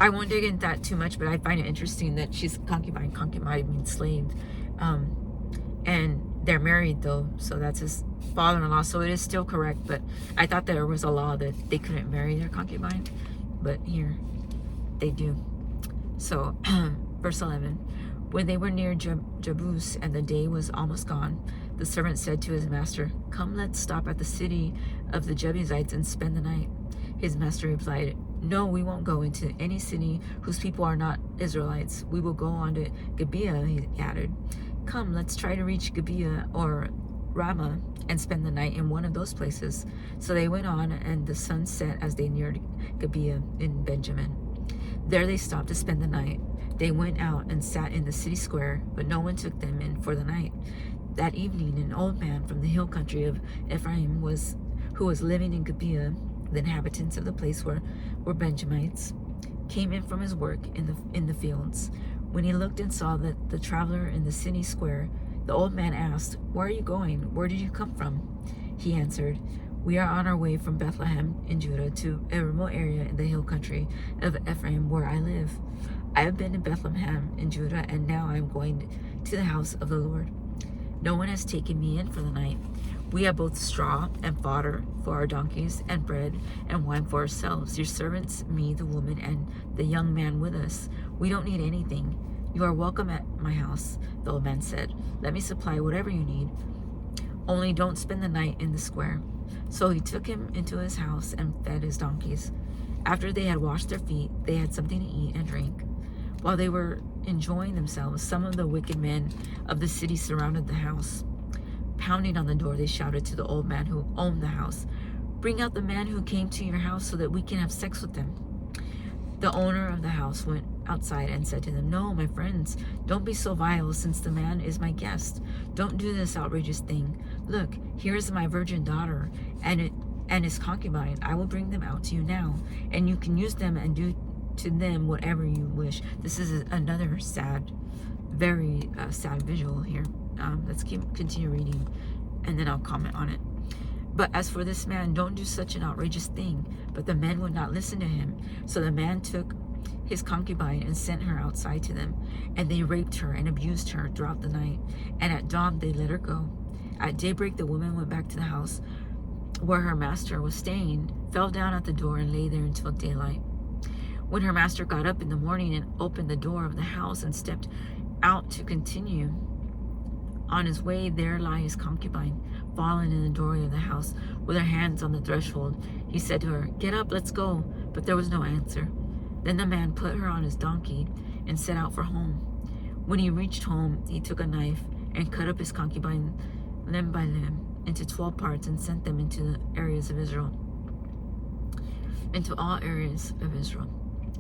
I won't dig into that too much, but I find it interesting that she's concubine. Concubine means slave. And they're married though, so that's his father-in-law, so it is still correct, but I thought there was a law that they couldn't marry their concubine, but here they do. So, verse 11. When they were near Jebus and the day was almost gone, the servant said to his master, "Come, let's stop at the city of the Jebusites and spend the night." His master replied, "No, we won't go into any city whose people are not Israelites. We will go on to Gibeah," he added. "Come, let's try to reach Gibeah or Ramah and spend the night in one of those places." So they went on, and the sun set as they neared Gibeah in Benjamin. There they stopped to spend the night. They went out and sat in the city square, but no one took them in for the night. That evening, an old man from the hill country of Ephraim who was living in Gibeah, the inhabitants of the place were Benjamites, came in from his work in the fields. When he looked and saw that the traveler in the city square, the old man asked, "Where are you going? Where did you come from?" He answered, We are on our way from Bethlehem in Judah to a remote area in the hill country of Ephraim where I live. I have been in Bethlehem in Judah, and now I am going to the house of the Lord. No one has taken me in for the night. We have both straw and fodder for our donkeys, and bread and wine for ourselves, your servants, me, the woman, and the young man with us. We don't need anything. You are welcome at my house, the old man said. Let me supply whatever you need. Only don't spend the night in the square. So he took him into his house and fed his donkeys. After they had washed their feet, they had something to eat and drink. While they were enjoying themselves, some of the wicked men of the city surrounded the house. Pounding on the door, they shouted to the old man who owned the house, "Bring out the man who came to your house so that we can have sex with him." The owner of the house went outside and said to them, "No, my friends, don't be so vile, since the man is my guest. Don't do this outrageous thing. Look, here is my virgin daughter and his concubine. I will bring them out to you now, and you can use them and do to them whatever you wish." This is another sad, very sad visual here. Let's continue reading, and then I'll comment on it. "But as for this man, don't do such an outrageous thing." But the men would not listen to him. So the man took his concubine and sent her outside to them, and they raped her and abused her throughout the night. And at dawn they let her go. At daybreak the woman went back to the house where her master was staying, fell down at the door, and lay there until daylight. When her master got up in the morning and opened the door of the house and stepped out to continue on his way, there lay his concubine, fallen in the doorway of the house with her hands on the threshold. He said to her, "Get up, let's go." But there was no answer. Then the man put her on his donkey and set out for home. When he reached home, he took a knife and cut up his concubine limb by limb into 12 parts and sent them into the areas of Israel, into all areas of Israel.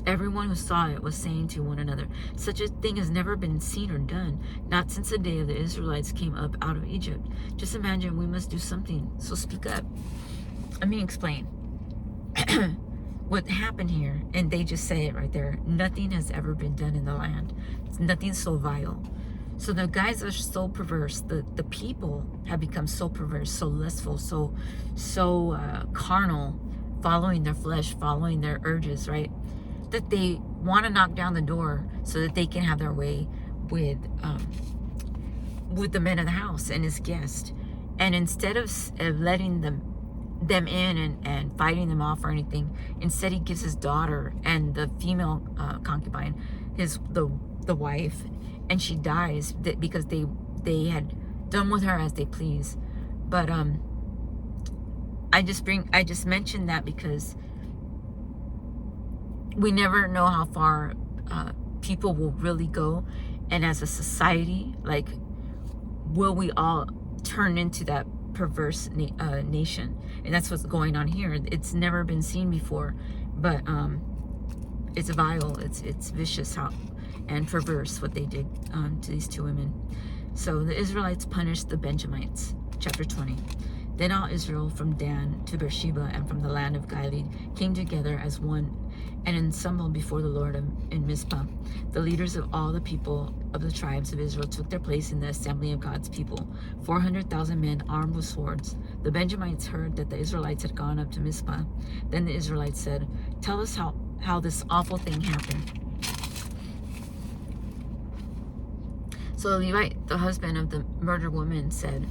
Everyone who saw it was saying to one another, "Such a thing has never been seen or done, not since the day of the Israelites came up out of Egypt." Just imagine, we must do something, so speak up. Let me explain what happened here, and they just say it right there. Nothing has ever been done in the land. It's nothing so vile. So the guys are so perverse. The people have become so perverse, so lustful, so carnal, following their flesh, following their urges, right? That they want to knock down the door so that they can have their way with the men of the house and his guest. And instead of letting them in and fighting them off or anything, instead he gives his daughter and the female concubine, the wife, and she dies because they had done with her as they please. But I just mentioned that because we never know how far people will really go, and as a society, like, will we all turn into that perverse nation? And that's what's going on here. It's never been seen before, but it's vile, it's vicious and perverse what they did to these two women. So the Israelites punished the Benjamites. Chapter 20. Then all Israel from Dan to Beersheba and from the land of Gilead came together as one and assembled before the Lord in Mizpah. The leaders of all the people of the tribes of Israel took their place in the assembly of God's people, 400,000 men armed with swords. The Benjamites heard that the Israelites had gone up to Mizpah. Then the Israelites said, "Tell us how this awful thing happened." So the Levite, the husband of the murdered woman, said,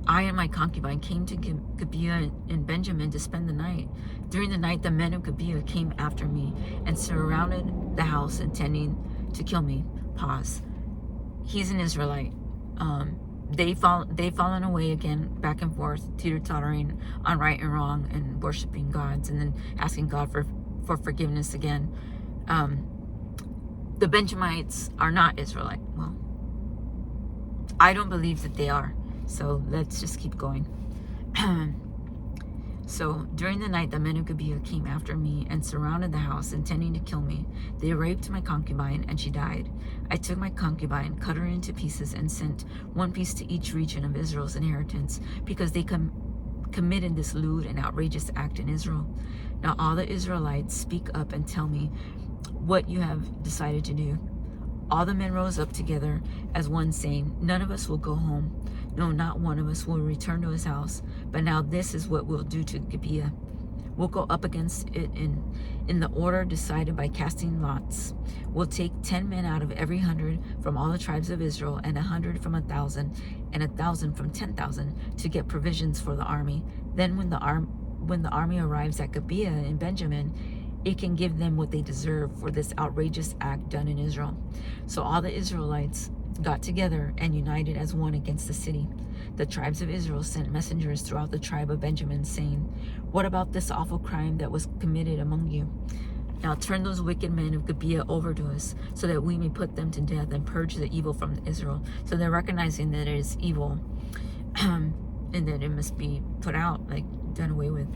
"I and my concubine came to Gibeah in Benjamin to spend the night. During the night, the men of Gibeah came after me and surrounded the house, intending to kill me." Pause. He's an Israelite. They've fallen away again, back and forth, teeter-tottering on right and wrong, and worshiping gods, and then asking God for forgiveness again. The Benjamites are not Israelite. Well, I don't believe that they are. So let's just keep going. So during the night, the men of Gibeah came after me and surrounded the house, intending to kill me. They raped my concubine, and she died. I took my concubine, cut her into pieces, and sent one piece to each region of Israel's inheritance, because they committed this lewd and outrageous act in Israel. Now all the Israelites, speak up and tell me what you have decided to do. All the men rose up together as one, saying, "None of us will go home. No, not one of us will return to his house. But now this is what we'll do to Gibeah. We'll go up against it in the order decided by casting lots. We'll take 10 men out of every 100 from all the tribes of Israel, and 100 from 1,000, and 1,000 from 10,000 to get provisions for the army. Then when the army arrives at Gibeah in Benjamin, it can give them what they deserve for this outrageous act done in Israel. So all the Israelites got together and united as one against the city. The tribes of Israel sent messengers throughout the tribe of Benjamin, saying, "What about this awful crime that was committed among you? Now turn those wicked men of Gibeah over to us, so that we may put them to death and purge the evil from Israel." So they're recognizing that it is evil and that it must be put out, like done away with.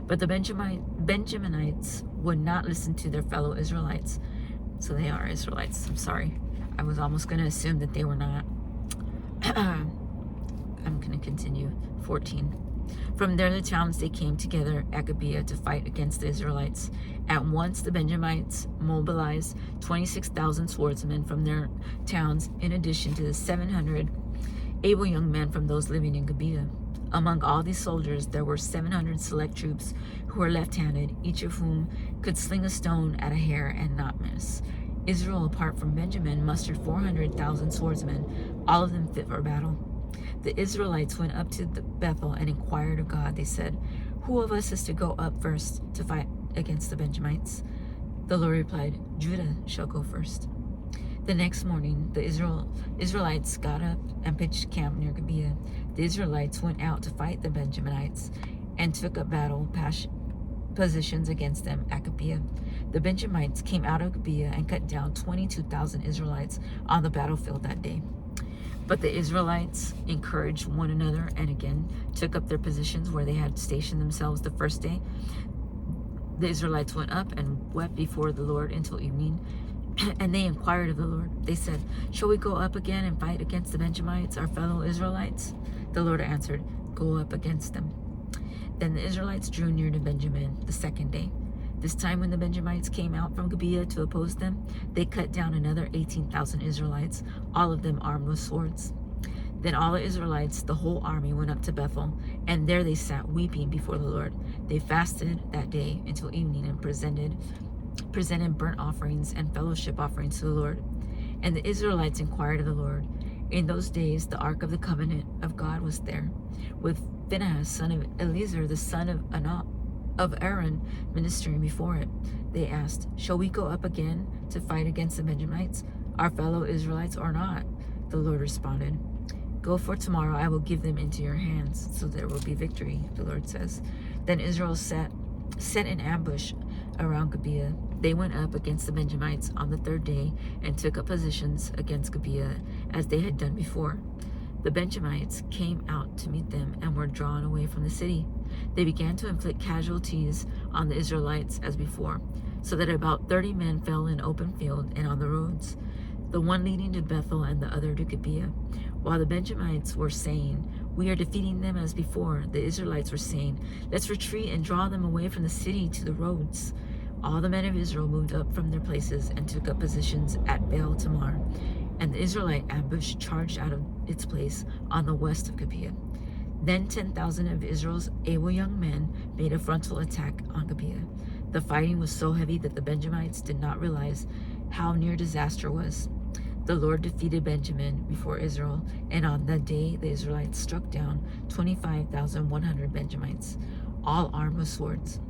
But the Benjaminites would not listen to their fellow Israelites. So they are Israelites. I'm sorry. I was almost going to assume that they were not. I'm going to continue. 14. From there, the towns they came together at Gibeah to fight against the Israelites. At once, the Benjamites mobilized 26,000 swordsmen from their towns, in addition to the 700 able young men from those living in Gibeah. Among all these soldiers, there were 700 select troops who were left-handed, each of whom could sling a stone at a hair and not miss. Israel, apart from Benjamin, mustered 400,000 swordsmen, all of them fit for battle. The Israelites went up to Bethel and inquired of God. They said, "Who of us is to go up first to fight against the Benjamites?" The Lord replied, "Judah shall go first." The next morning, the Israelites got up and pitched camp near Gibeah. The Israelites went out to fight the Benjaminites and took up battle positions against them at Gibeah. The Benjamites came out of Gibeah and cut down 22,000 Israelites on the battlefield that day. But the Israelites encouraged one another and again took up their positions where they had stationed themselves the first day. The Israelites went up and wept before the Lord until evening. And they inquired of the Lord. They said, "Shall we go up again and fight against the Benjamites, our fellow Israelites?" The Lord answered, "Go up against them." Then the Israelites drew near to Benjamin the second day. This time when the Benjamites came out from Gibeah to oppose them, they cut down another 18,000 Israelites, all of them armed with swords. Then all the Israelites, the whole army, went up to Bethel, and there they sat weeping before the Lord. They fasted that day until evening and presented burnt offerings and fellowship offerings to the Lord. And the Israelites inquired of the Lord. In those days the ark of the covenant of God was there, with Phinehas, son of Eleazar, the son of Aaron, ministering before it. They asked, "Shall we go up again to fight against the Benjamites, our fellow Israelites, or not?" The Lord responded, "Go, for tomorrow I will give them into your hands, so there will be victory," the Lord says. Then Israel set an ambush around Gibeah. They went up against the Benjamites on the third day and took up positions against Gibeah as they had done before. The Benjamites came out to meet them and were drawn away from the city. They began to inflict casualties on the Israelites as before, so that about 30 men fell in open field and on the roads, the one leading to Bethel and the other to Gibeah. While the Benjamites were saying, "We are defeating them as before," the Israelites were saying, "Let's retreat and draw them away from the city to the roads." All the men of Israel moved up from their places and took up positions at Baal Tamar, and the Israelite ambush charged out of its place on the west of Gibeah. Then 10,000 of Israel's able young men made a frontal attack on Gibeah. The fighting was so heavy that the Benjamites did not realize how near disaster was. The Lord defeated Benjamin before Israel, and on that day the Israelites struck down 25,100 Benjamites, all armed with swords.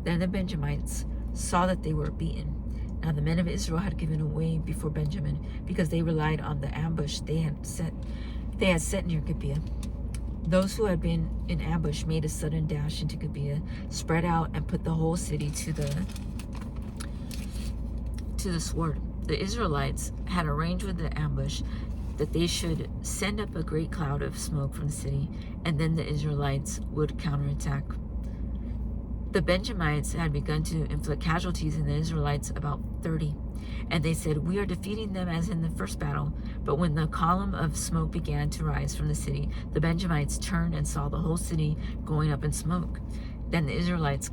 Then the Benjamites saw that they were beaten. Now the men of Israel had given away before Benjamin, because they relied on the ambush they had set near Gibeah. Those who had been in ambush made a sudden dash into Gibeah, spread out, and put the whole city to the sword. The Israelites had arranged with the ambush that they should send up a great cloud of smoke from the city, and then the Israelites would counterattack. The Benjamites had begun to inflict casualties in the Israelites, about 30. And they said, "We are defeating them as in the first battle." But when the column of smoke began to rise from the city, the Benjamites turned and saw the whole city going up in smoke. Then the Israelites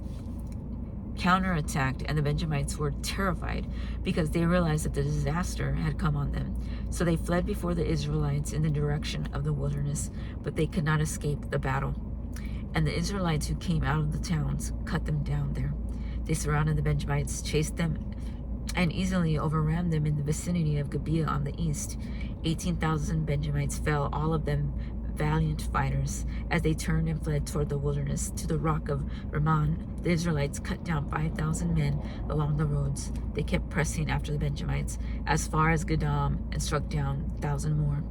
counterattacked, and the Benjamites were terrified because they realized that the disaster had come on them. So they fled before the Israelites in the direction of the wilderness, but they could not escape the battle. And the Israelites who came out of the towns cut them down there. They surrounded the Benjamites, chased them, and easily overran them in the vicinity of Gibeah on the east. 18,000 Benjamites fell, all of them valiant fighters. As they turned and fled toward the wilderness to the rock of Rimmon, the Israelites cut down 5,000 men along the roads. They kept pressing after the Benjamites as far as Gadam and struck down 1,000 more.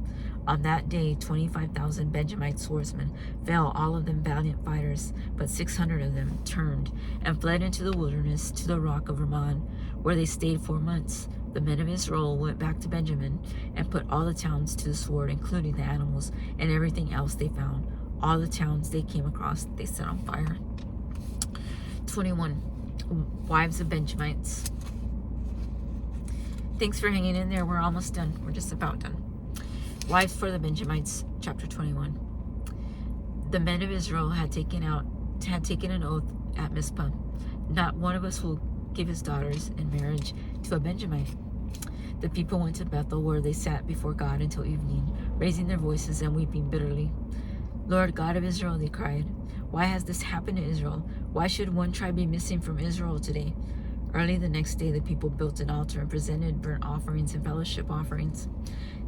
On that day, 25,000 Benjamite swordsmen fell, all of them valiant fighters, but 600 of them turned and fled into the wilderness to the rock of Rimmon, where they stayed 4 months. The men of Israel went back to Benjamin and put all the towns to the sword, including the animals and everything else they found. All the towns they came across, they set on fire. 21. Wives of Benjamites. Thanks for hanging in there. We're almost done. We're just about done. Wives for the Benjamites, chapter 21. The men of Israel had taken an oath at Mizpah. Not one of us will give his daughters in marriage to a Benjamite. The people went to Bethel, where they sat before God until evening, raising their voices and weeping bitterly. Lord God of Israel, they cried, why has this happened to Israel? Why should one tribe be missing from Israel today? Early the next day, the people built an altar and presented burnt offerings and fellowship offerings.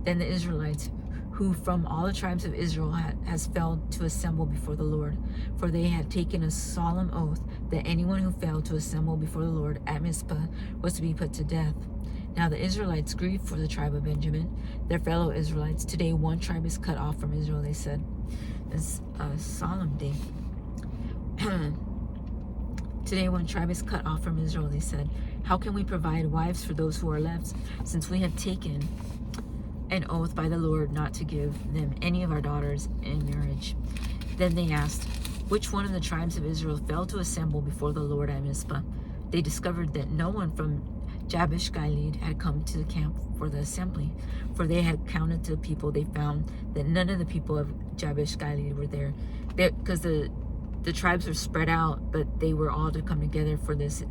Then the Israelites, who from all the tribes of Israel has failed to assemble before the Lord, for they had taken a solemn oath that anyone who failed to assemble before the Lord at Mizpah was to be put to death. Now the Israelites grieved for the tribe of Benjamin, their fellow Israelites. Today one tribe is cut off from Israel, they said. It's a solemn day. Today one tribe is cut off from Israel, they said. How can we provide wives for those who are left, since we have taken an oath by the Lord not to give them any of our daughters in marriage? Then they asked, which one of the tribes of Israel failed to assemble before the Lord at Mizpah? They discovered that no one from Jabesh Gilead had come to the camp for the assembly, for they had counted the people. They found that none of the people of Jabesh Gilead were there, because the tribes were spread out, but they were all to come together for this,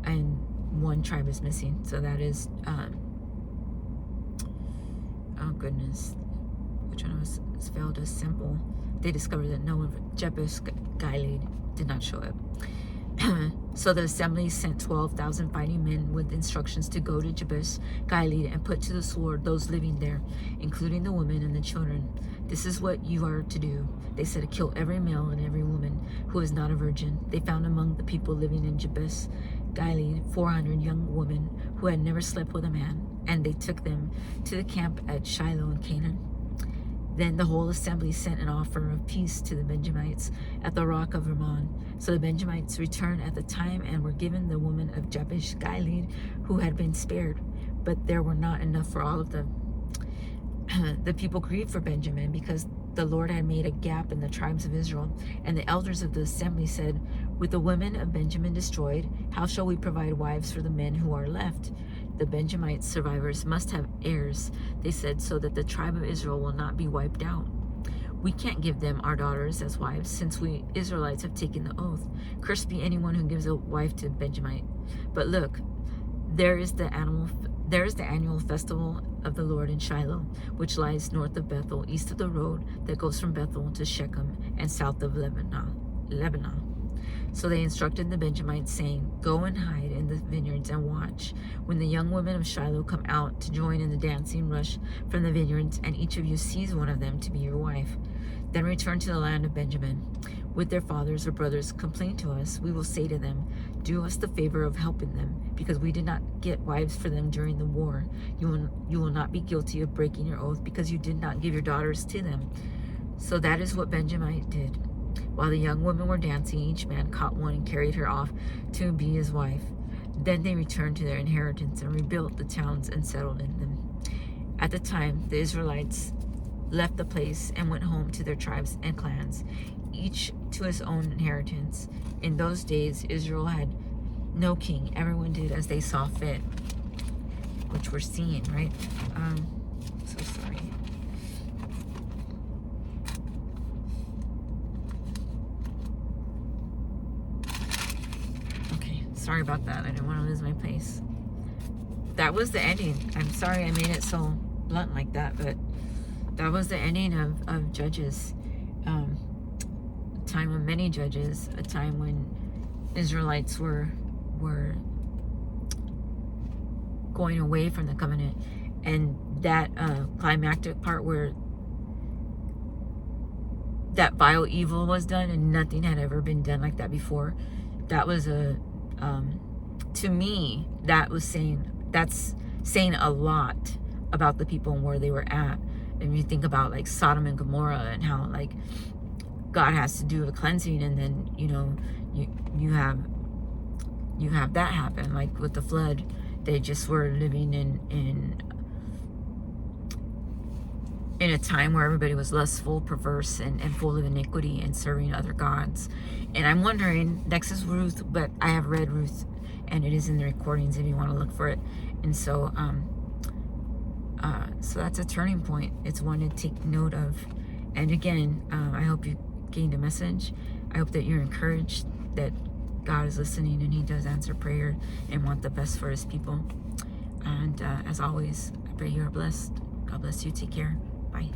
and one tribe is missing. So that is oh goodness, which one was failed to assemble? They discovered that no one from Jabesh Gilead did not show up. So the assembly sent 12,000 fighting men with instructions to go to Jabesh Gilead and put to the sword those living there, including the women and the children. This is what you are to do. They said, kill every male and every woman who is not a virgin. They found among the people living in Jabesh Gilead 400 young women who had never slept with a man, and they took them to the camp at Shiloh in Canaan. Then the whole assembly sent an offer of peace to the Benjamites at the rock of Rimmon. So the Benjamites returned at the time and were given the woman of Jabesh Gilead who had been spared, but there were not enough for all of them. The people grieved for Benjamin because the Lord had made a gap in the tribes of Israel. And the elders of the assembly said, with the women of Benjamin destroyed, how shall we provide wives for the men who are left? The Benjamite survivors must have heirs, they said, so that the tribe of Israel will not be wiped out. We can't give them our daughters as wives, since we Israelites have taken the oath. Cursed be anyone who gives a wife to a Benjamite. But look, there is the annual festival of the Lord in Shiloh, which lies north of Bethel, east of the road that goes from Bethel to Shechem, and south of Lebanon. So they instructed the Benjamites, saying, go and hide in the vineyards and watch. When the young women of Shiloh come out to join in the dancing rush from the vineyards, and each of you sees one of them to be your wife, then return to the land of Benjamin. With their fathers or brothers complain to us, we will say to them, do us the favor of helping them, because we did not get wives for them during the war. You will not be guilty of breaking your oath, because you did not give your daughters to them. So that is what Benjamin did. While the young women were dancing, each man caught one and carried her off to be his wife. Then they returned to their inheritance and rebuilt the towns and settled in them. At the time, the Israelites left the place and went home to their tribes and clans, each to his own inheritance. In those days, Israel had no king. Everyone did as they saw fit, which we're seeing, right? So sorry. sorry about that. I didn't want to lose my place. That was the ending. I'm sorry I made it so blunt like that, but that was the ending of Judges. A time of many judges, a time when Israelites were going away from the covenant, and that climactic part where that vile evil was done, and nothing had ever been done like that before. That was to me, that's saying a lot about the people and where they were at. And you think about like Sodom and Gomorrah and how like God has to do a cleansing, and then you have that happen. Like with the flood, they just were living in a time where everybody was lustful, perverse, and full of iniquity and serving other gods. And I'm wondering, next is Ruth, but I have read Ruth, and it is in the recordings if you want to look for it. And so so that's a turning point. It's one to take note of. And again, I hope you gained a message. I hope that you're encouraged that God is listening and he does answer prayer and want the best for his people. And as always, I pray you are blessed. God bless you. Take care. Bye.